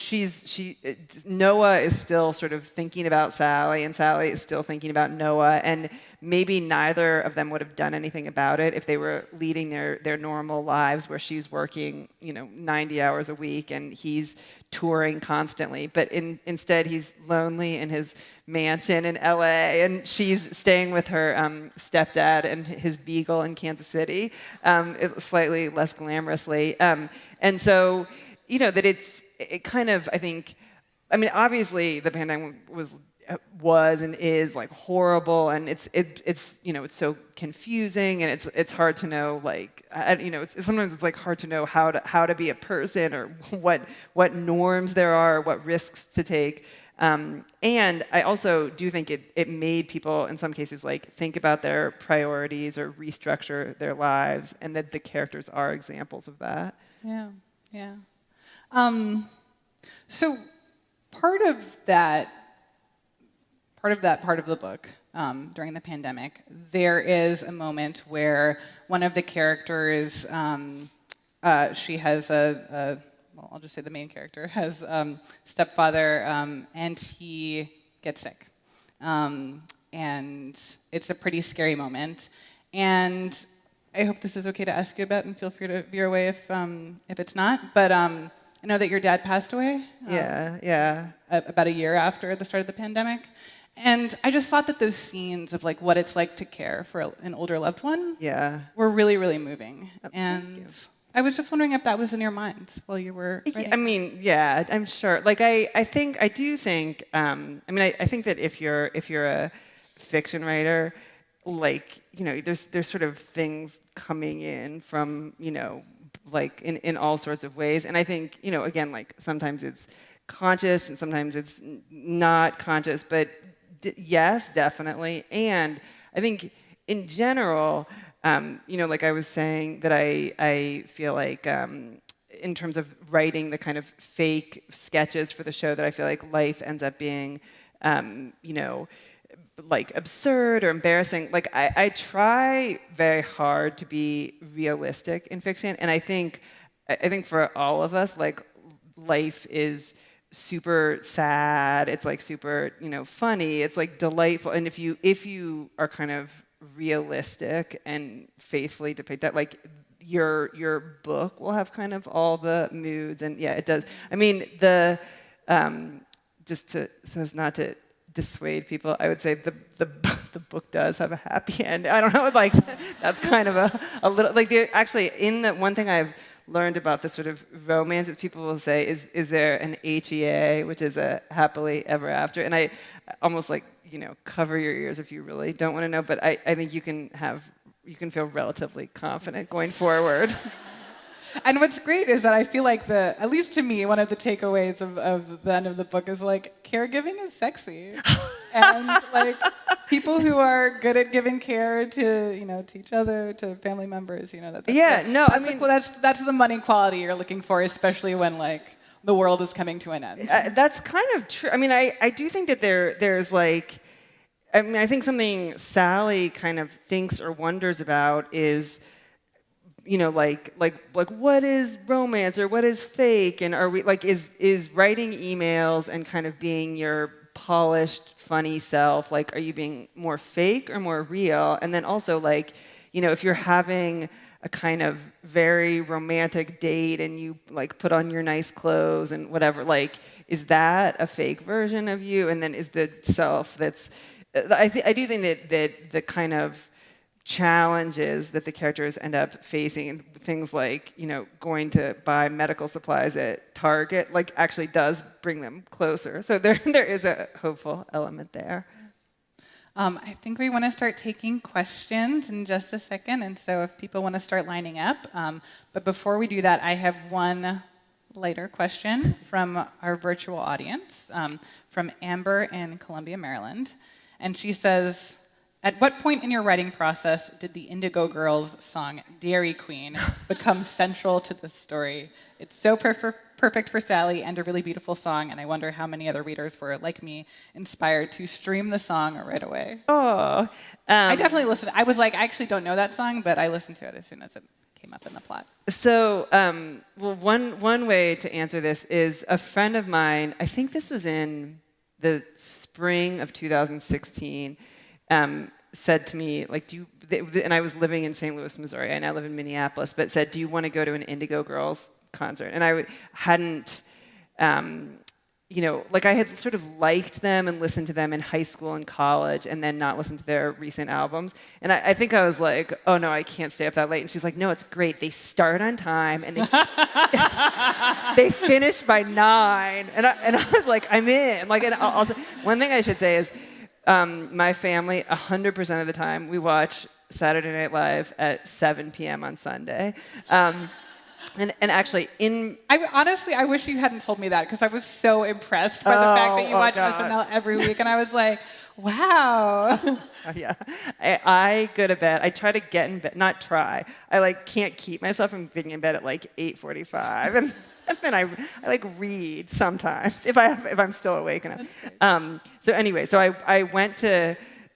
Noah is still sort of thinking about Sally, and Sally is still thinking about Noah, and maybe neither of them would have done anything about it if they were leading their normal lives, where she's working, you know, 90 hours a week and he's touring constantly. But instead, he's lonely in his mansion in LA, and she's staying with her stepdad and his beagle in Kansas City, slightly less glamorously. And so, you know, that it kind of, I think, I mean, obviously the pandemic was and is like horrible, and it's you know, it's so confusing, and it's hard to know, like, you know, sometimes it's like hard to know how to be a person, or what norms there are, what risks to take. And I also do think it made people, in some cases, like think about their priorities or restructure their lives, and that the characters are examples of that.
Yeah, yeah. So part of the book, during the pandemic, there is a moment where one of the characters, she has well, I'll just say the main character has stepfather, and he gets sick. And it's a pretty scary moment. And I hope this is okay to ask you about, and feel free to veer away if it's not. But I know that your dad passed away.
Yeah.
About a year after the start of the pandemic. And I just thought that those scenes of like what it's like to care for an older loved one were really, really moving. And I was just wondering if that was in your mind while you were writing.
I mean, yeah, I'm sure. Like, I do think. I mean, I think that if you're a fiction writer, like, you know, there's sort of things coming in from, you know, like in all sorts of ways. And I think, you know, again, like sometimes it's conscious and sometimes it's not conscious, but yes, definitely. And I think in general, you know, like I was saying, that I feel like in terms of writing the kind of fake sketches for the show, that I feel like life ends up being, you know, like absurd or embarrassing. Like I try very hard to be realistic in fiction, and I think for all of us, like life is super sad. It's like super, you know, funny. It's like delightful, and if you are kind of realistic and faithfully depict that, like your book will have kind of all the moods, and yeah, it does. I mean, so as not to dissuade people, I would say the book does have a happy end. I don't know, like that's kind of a little like actually in the one thing I've learned about this sort of romance is people will say, is there an HEA, which is a happily ever after? And I almost like, you know, cover your ears if you really don't want to know, but I think you can feel relatively confident going forward.
And what's great is that I feel like at least to me, one of the takeaways of the end of the book is like, caregiving is sexy. And like people who are good at giving care to, you know, to each other, to family members, you know, that's that's the money quality you're looking for, especially when like the world is coming to an end.
That's kind of true. I mean, I do think that there's like, I mean, I think something Sally kind of thinks or wonders about is like what is romance or what is fake, and are we like is writing emails and kind of being your polished, funny self, like are you being more fake or more real? And then also like, if you're having a kind of very romantic date and you like put on your nice clothes and whatever, like is that a fake version of you? And then is the self that's I do think that the kind of challenges that the characters end up facing, and things like going to buy medical supplies at Target, like actually does bring them closer. So there is a hopeful element there.
I think we want to start taking questions in just a second, and so if people want to start lining up. But before we do that, I have one lighter question from our virtual audience, from Amber in Columbia, Maryland. And she says, at what point in your writing process did the Indigo Girls song Dairy Queen become central to the story? It's so perfect for Sally and a really beautiful song, and I wonder how many other readers were, like me, inspired to stream the song right away.
Oh.
I definitely listened. I was like, I actually don't know that song, but I listened to it as soon as it came up in the plot.
So, well, one way to answer this is a friend of mine, I think this was in the spring of 2016, said to me, like, and I was living in St. Louis, Missouri, I now live in Minneapolis, but said, do you want to go to an Indigo Girls concert? And I hadn't, like I had sort of liked them and listened to them in high school and college, and then not listened to their recent albums. And I think I was like, oh no, I can't stay up that late. And she's like, no, it's great. They start on time, and they finish by 9. And I was like, I'm in. Like, and also, one thing I should say is, my family, 100% of the time, we watch Saturday Night Live at 7 p.m. on Sunday. And actually,
I wish you hadn't told me that, because I was so impressed by the fact that you watch SNL every week, and I was like, wow.
Yeah, I go to bed. I try to get in bed, not try. I like can't keep myself from getting in bed at like 8:45, and then I like read sometimes if I'm still awake enough. So anyway, so I went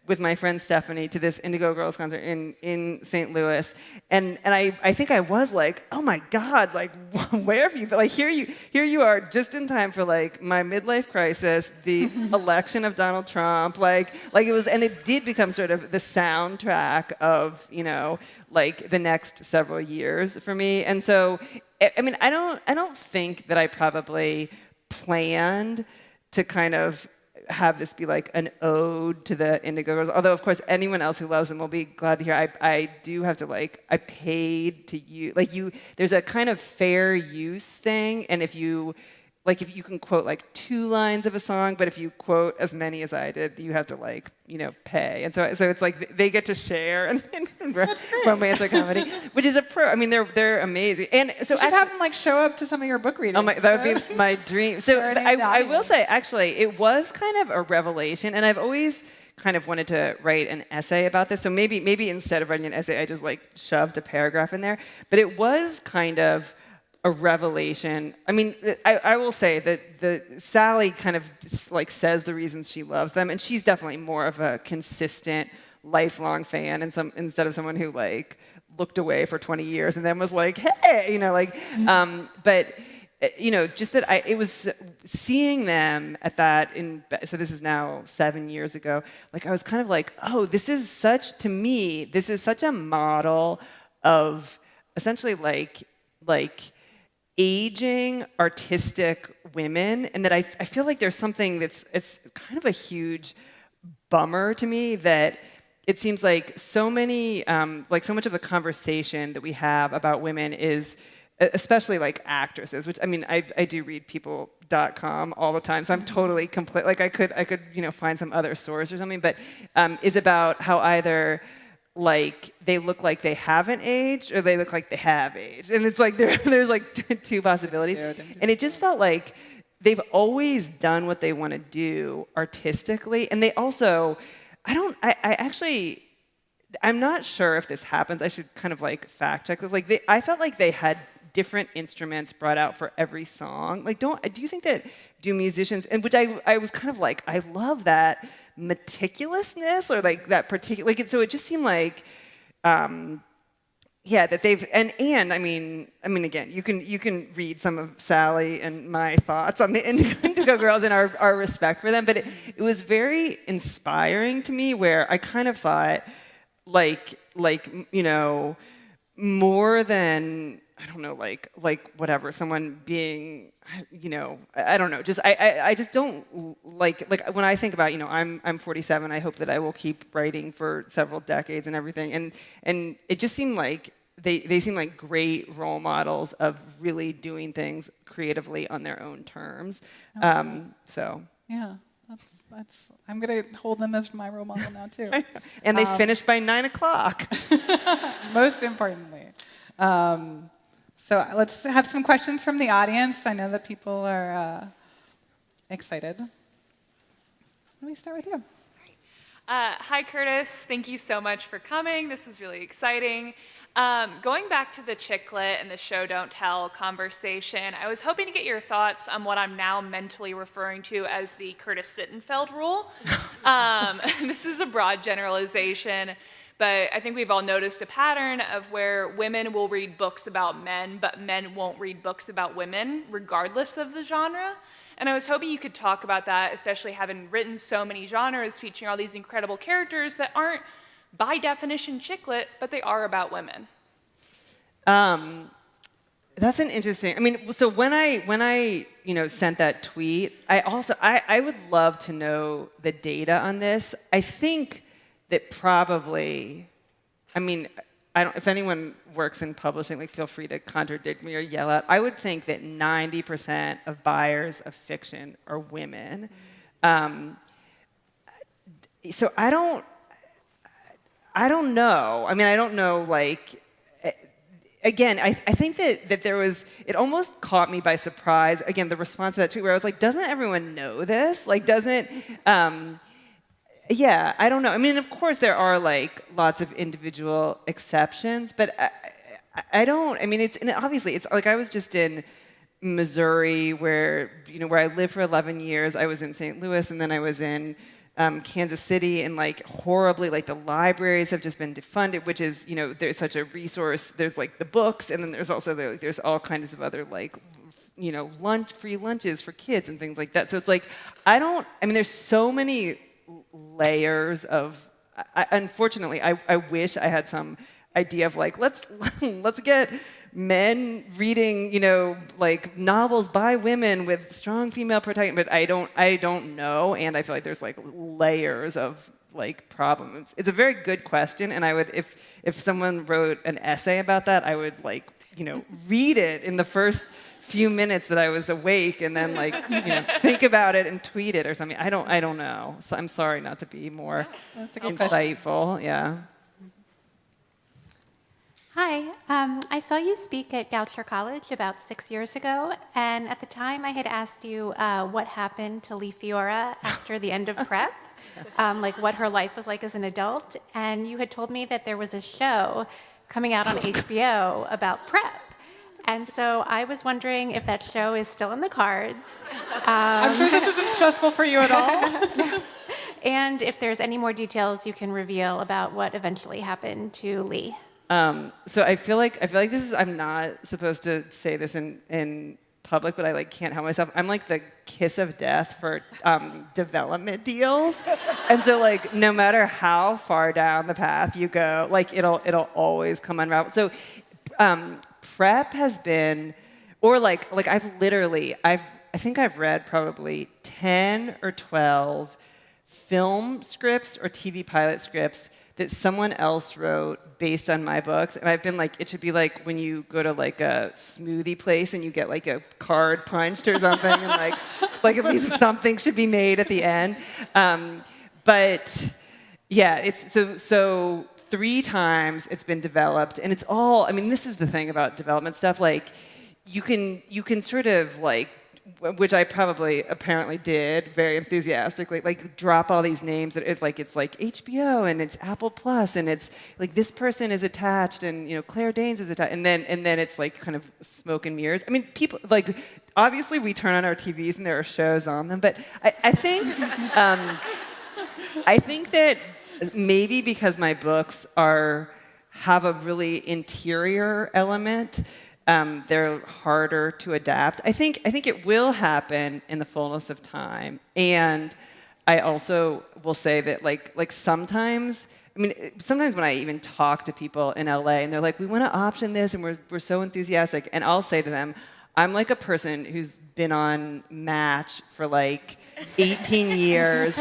with my friend Stephanie to this Indigo Girls concert in St. Louis, and I think I was like, oh my God, like where have you been? Like here you are just in time for like my midlife crisis, the election of Donald Trump, like it was, and it did become sort of the soundtrack of like the next several years for me. And so I mean I don't think that I probably planned to kind of have this be like an ode to the Indigo Girls. Although, of course, anyone else who loves them will be glad to hear. I do have to I paid to you. Like there's a kind of fair use thing, and if you can quote like 2 lines of a song, but if you quote as many as I did, you have to pay. And so it's like they get to share in romantic comedy, which is a pro. I mean, they're amazing. And so
you should have them show up to some of your book readings.
Oh that would be my dream. So I will say, actually, it was kind of a revelation, and I've always kind of wanted to write an essay about this. So maybe instead of writing an essay, I just shoved a paragraph in there. But it was kind of a revelation. I mean, I will say that Sally kind of says the reasons she loves them, and she's definitely more of a consistent, lifelong fan, and instead of someone who looked away for 20 years and then was like, hey, but just that it was seeing them at that so this is now 7 years ago. I was kind of like, oh, this is such a model of essentially aging artistic women, and that I feel like there's something it's kind of a huge bummer to me that it seems like so many so much of the conversation that we have about women is especially actresses, which I mean I do read people.com all the time, so I'm totally complete. I could find some other source or something, but is about how either they look like they haven't aged or they look like they have aged. And it's there's 2 possibilities. And it just felt like they've always done what they want to do artistically. And they also, I'm not sure if this happens. I should kind of fact check this. I felt like they had different instruments brought out for every song. Do you think that musicians, and which I was kind of I love that meticulousness or that particular, so it just seemed yeah, that they've and I mean again, you can read some of Sally and my thoughts on the Indigo Girls and our respect for them, but it was very inspiring to me, where I kind of thought, like more than, I don't know, like whatever, someone being, I don't know, just I just don't like when I think about, I'm 47, I hope that I will keep writing for several decades and everything, and it just seemed like they seem like great role models of really doing things creatively on their own terms. So
Yeah, that's. I'm gonna hold them as my role model now too.
And they finished by 9 o'clock.
Most importantly. So let's have some questions from the audience. I know that people are excited. Let me start with you.
Hi, Curtis. Thank you so much for coming. This is really exciting. Going back to the chick lit and the show don't tell conversation, I was hoping to get your thoughts on what I'm now mentally referring to as the Curtis Sittenfeld rule. This is a broad generalization, but I think we've all noticed a pattern of where women will read books about men, but men won't read books about women, regardless of the genre. And I was hoping you could talk about that, especially having written so many genres featuring all these incredible characters that aren't, by definition, chick lit, but they are about women.
That's an interesting. I mean, so when I sent that tweet, I would love to know the data on this. I think that probably, I mean, if anyone works in publishing, like, feel free to contradict me or yell out. I would think that 90% of buyers of fiction are women. So I don't know. I mean, I don't know, like, again, I think that there was, it almost caught me by surprise, again, the response to that tweet, where I was like, doesn't everyone know this? Like, yeah, I don't know. I mean, of course, there are, like, lots of individual exceptions, but I don't, I mean, obviously, it's like, I was just in Missouri, where I lived for 11 years. I was in St. Louis, and then I was in Kansas City, and, like, horribly, like, the libraries have just been defunded, which is, there's such a resource. There's, like, the books, and then there's also there's all kinds of other, like, free lunches for kids and things like that. So it's like, I mean, there's so many layers of, unfortunately, I wish I had some idea of, like, let's get men reading, like, novels by women with strong female protagonists, but I don't know, and I feel like there's, like, layers of, like, problems. It's a very good question, and I would, if someone wrote an essay about that, I would, like, read it in the first few minutes that I was awake, and then, like, think about it and tweet it or something. I don't know. So I'm sorry not to be more insightful. Yeah.
Hi, I saw you speak at Goucher College about 6 years ago, and at the time I had asked you what happened to Lee Fiora after the end of prep, like what her life was like as an adult, and you had told me that there was a show coming out on HBO about prep. And so I was wondering if that show is still in the cards.
I'm sure this isn't stressful for you at all.
And if there's any more details you can reveal about what eventually happened to Lee.
So I feel like this is, I'm not supposed to say this in public, but I, like, can't help myself. I'm like the kiss of death for development deals. And so, like, no matter how far down the path you go, like, it'll always come unraveled. So prep has been, or like I think I've read probably 10 or 12 film scripts or TV pilot scripts that someone else wrote based on my books, and I've been like, it should be like when you go to, like, a smoothie place and you get, like, a card punched or something, and like at least something should be made at the end. But yeah, it's so 3 times it's been developed, and it's all, I mean, this is the thing about development stuff, like, you can sort of, like, which I probably apparently did very enthusiastically, like, drop all these names that it's like HBO and it's Apple Plus and it's like this person is attached and Claire Danes is attached, and then it's like kind of smoke and mirrors. I mean, people, like, obviously we turn on our TVs and there are shows on them, but I think I think that maybe because my books have a really interior element. They're harder to adapt. I think it will happen in the fullness of time. And I also will say that like sometimes, I mean, sometimes when I even talk to people in LA and they're like, we want to option this and we're so enthusiastic, and I'll say to them, I'm like a person who's been on Match for like 18 years,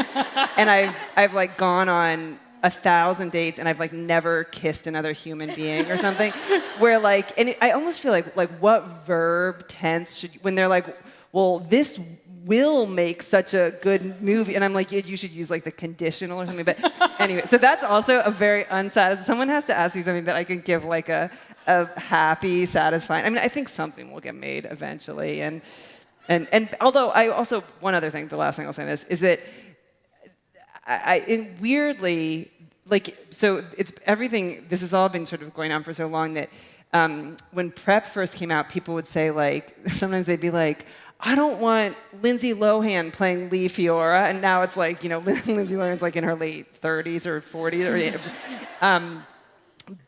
and I've like gone on 1,000 dates, and I've like never kissed another human being or something. Where like, and I almost feel like what verb tense should, when they're like, well, this will make such a good movie, and I'm like, yeah, you should use like the conditional or something. But anyway, so that's also a very unsatisfying. Someone has to ask me something that I can give like a happy, satisfying. I mean, I think something will get made eventually, and although I also, one other thing, the last thing I'll say on this is that weirdly, like, so it's everything, this has all been sort of going on for so long that when Prep first came out, people would say, like, sometimes they'd be like, I don't want Lindsay Lohan playing Lee Fiora, and now it's like, you know, Lindsay Lohan's like in her late 30s or 40s.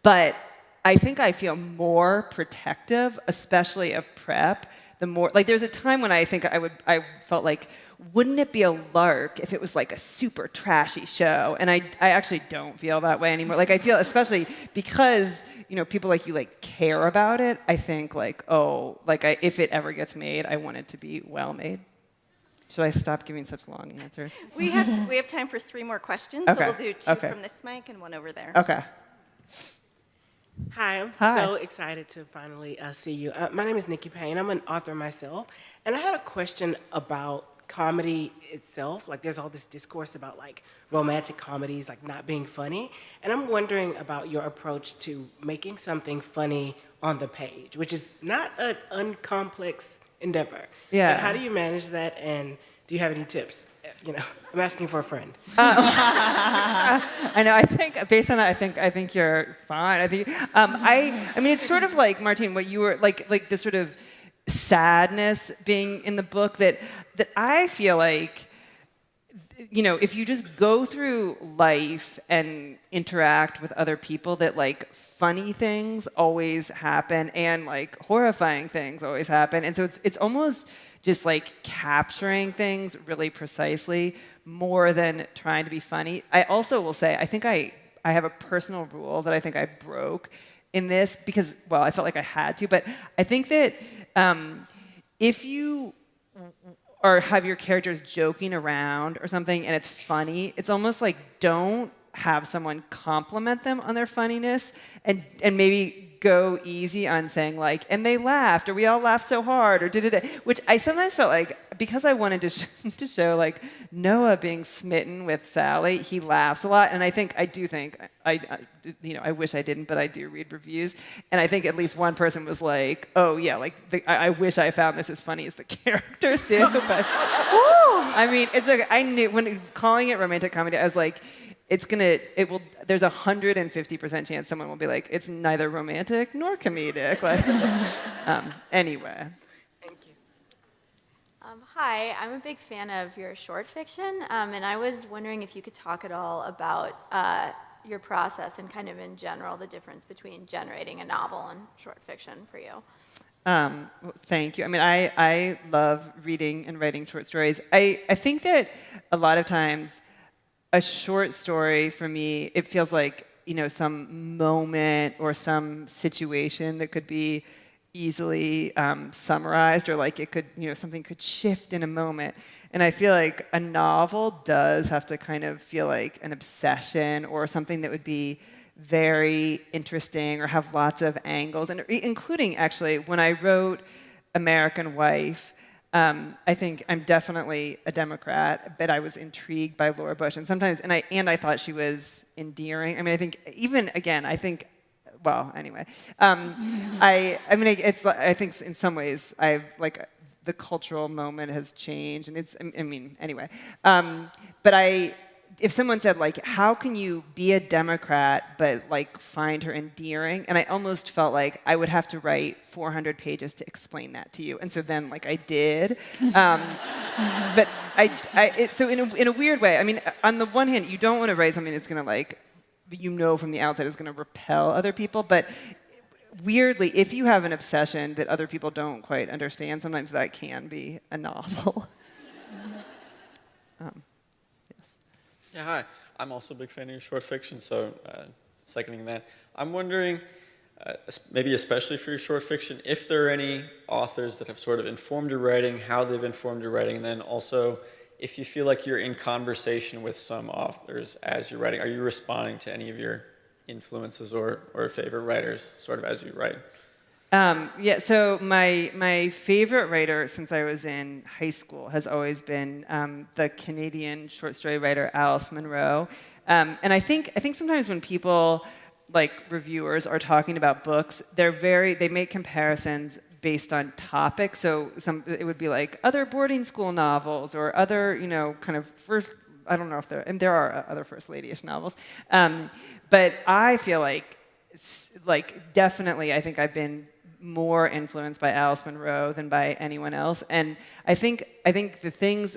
But I think I feel more protective, especially of Prep, the more, like, there's a time when I think I felt like, wouldn't it be a lark if it was like a super trashy show? And I actually don't feel that way anymore. Like, I feel, especially because, you know, people like you like care about it, I think like, oh, like if it ever gets made, I want it to be well made. Should I stop giving such long answers?
We have time for 3 more questions,
Okay.
so we'll do 2
Okay.
from this mic and 1 over there.
Okay.
Hi, I'm
Hi.
so excited to finally see you. My name is Nikki Payne. I'm an author myself, and I had a question about comedy itself. Like, there's all this discourse about like romantic comedies like not being funny, and I'm wondering about your approach to making something funny on the page, which is not an uncomplex endeavor.
Yeah.
Like, how do you manage that, and do you have any tips? You know, I'm asking for a friend.
I know. I think based on that, I think you're fine. I think I mean, it's sort of like Martine, what you were like this sort of sadness being in the book that I feel like, you know, if you just go through life and interact with other people, that like funny things always happen and like horrifying things always happen, and so it's almost just like capturing things really precisely more than trying to be funny. I also will say, I think I have a personal rule that I think I broke in this because, well, I felt like I had to, but I think that if you or have your characters joking around or something and it's funny, it's almost like don't have someone compliment them on their funniness and maybe go easy on saying like, and they laughed, or we all laughed so hard, or did it, which I sometimes felt like, because I wanted to show like Noah being smitten with Sally, he laughs a lot, and I do think, you know, I wish I didn't, but I do read reviews, and I think at least one person was like, oh yeah, like I wish I found this as funny as the characters do, but I mean, it's like, I knew, when calling it romantic comedy, I was like, there's 150% chance someone will be like, it's neither romantic nor comedic. Like, anyway.
Thank you.
Hi, I'm a big fan of your short fiction, and I was wondering if you could talk at all about your process and kind of in general the difference between generating a novel and short fiction for you.
Well, thank you. I mean, I love reading and writing short stories. I think that a lot of times a short story for me, it feels like, you know, some moment or some situation that could be easily summarized, or like it could, you know, something could shift in a moment. And I feel like a novel does have to kind of feel like an obsession or something that would be very interesting or have lots of angles, and including actually when I wrote American Wife, I think I'm definitely a Democrat, but I was intrigued by Laura Bush, and sometimes, and I thought she was endearing. I mean, I think even again, I think, well, anyway, I mean, I think in some ways, like the cultural moment has changed, and it's, I mean, anyway, but if someone said, like, how can you be a Democrat but, like, find her endearing? And I almost felt like I would have to write 400 pages to explain that to you. And so then, like, I did. But so in a weird way, I mean, on the one hand, you don't want to write something that's going to, like, that you know from the outside is going to repel other people. But weirdly, if you have an obsession that other people don't quite understand, sometimes that can be a novel. Yes.
Yeah, hi. I'm also a big fan of your short fiction, so seconding that. I'm wondering, maybe especially for your short fiction, if there are any authors that have sort of informed your writing, how they've informed your writing, and then also if you feel like you're in conversation with some authors as you're writing, are you responding to any of your influences or favorite writers sort of as you write?
Yeah, so my favorite writer since I was in high school has always been the Canadian short story writer Alice Munro. And I think sometimes when people, like reviewers, are talking about books, they make comparisons based on topics. So it would be like other boarding school novels or other, kind of first, I don't know if there are other first lady-ish novels. But I feel like definitely I think I've been more influenced by Alice Munro than by anyone else. And I think the things,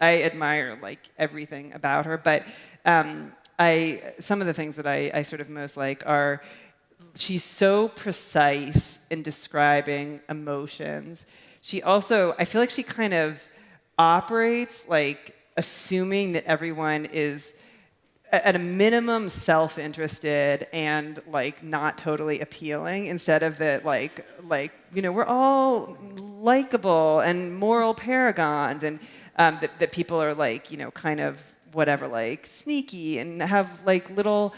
I admire like everything about her, but some of the things that I sort of most like are, she's so precise in describing emotions. She also, I feel like she kind of operates like assuming that everyone is at a minimum self-interested and like not totally appealing, instead of that like we're all likable and moral paragons, and that people are like kind of whatever, like sneaky and have like little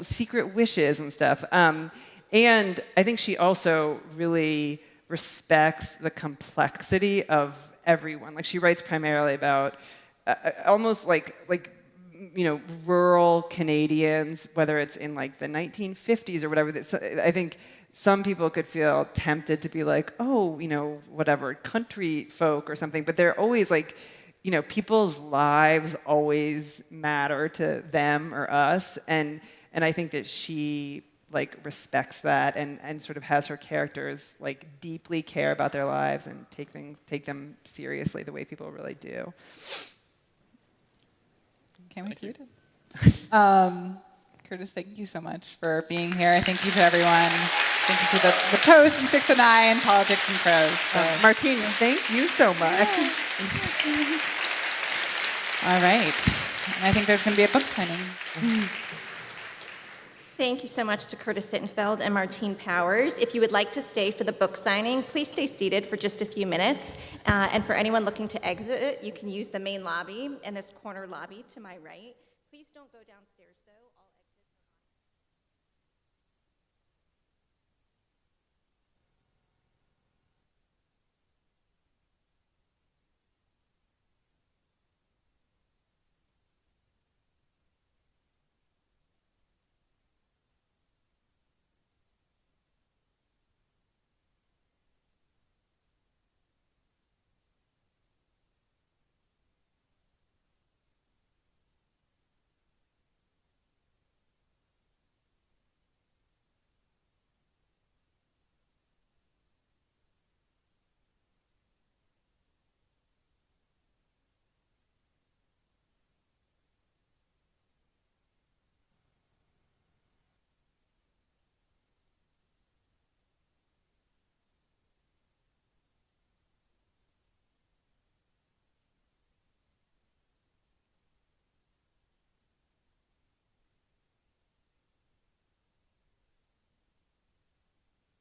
secret wishes and stuff. And I think she also really respects the complexity of everyone. Like she writes primarily about almost like rural Canadians, whether it's in like the 1950s or whatever. I think some people could feel tempted to be like, oh, whatever, country folk or something. But they're always like, people's lives always matter to them or us. And I think that she like respects that and sort of has her characters like deeply care about their lives and take them seriously the way people really do.
Can't wait to read it. Curtis, thank you so much for being here. Thank you to everyone. Thank you to the Post and 6 and 9, Politics and Prose.
Martine, thank you so much.
All right. And I think there's going to be a book signing.
Thank you so much to Curtis Sittenfeld and Martine Powers. If you would like to stay for the book signing, please stay seated for just a few minutes. And for anyone looking to exit, you can use the main lobby and this corner lobby to my right. Please don't go downstairs.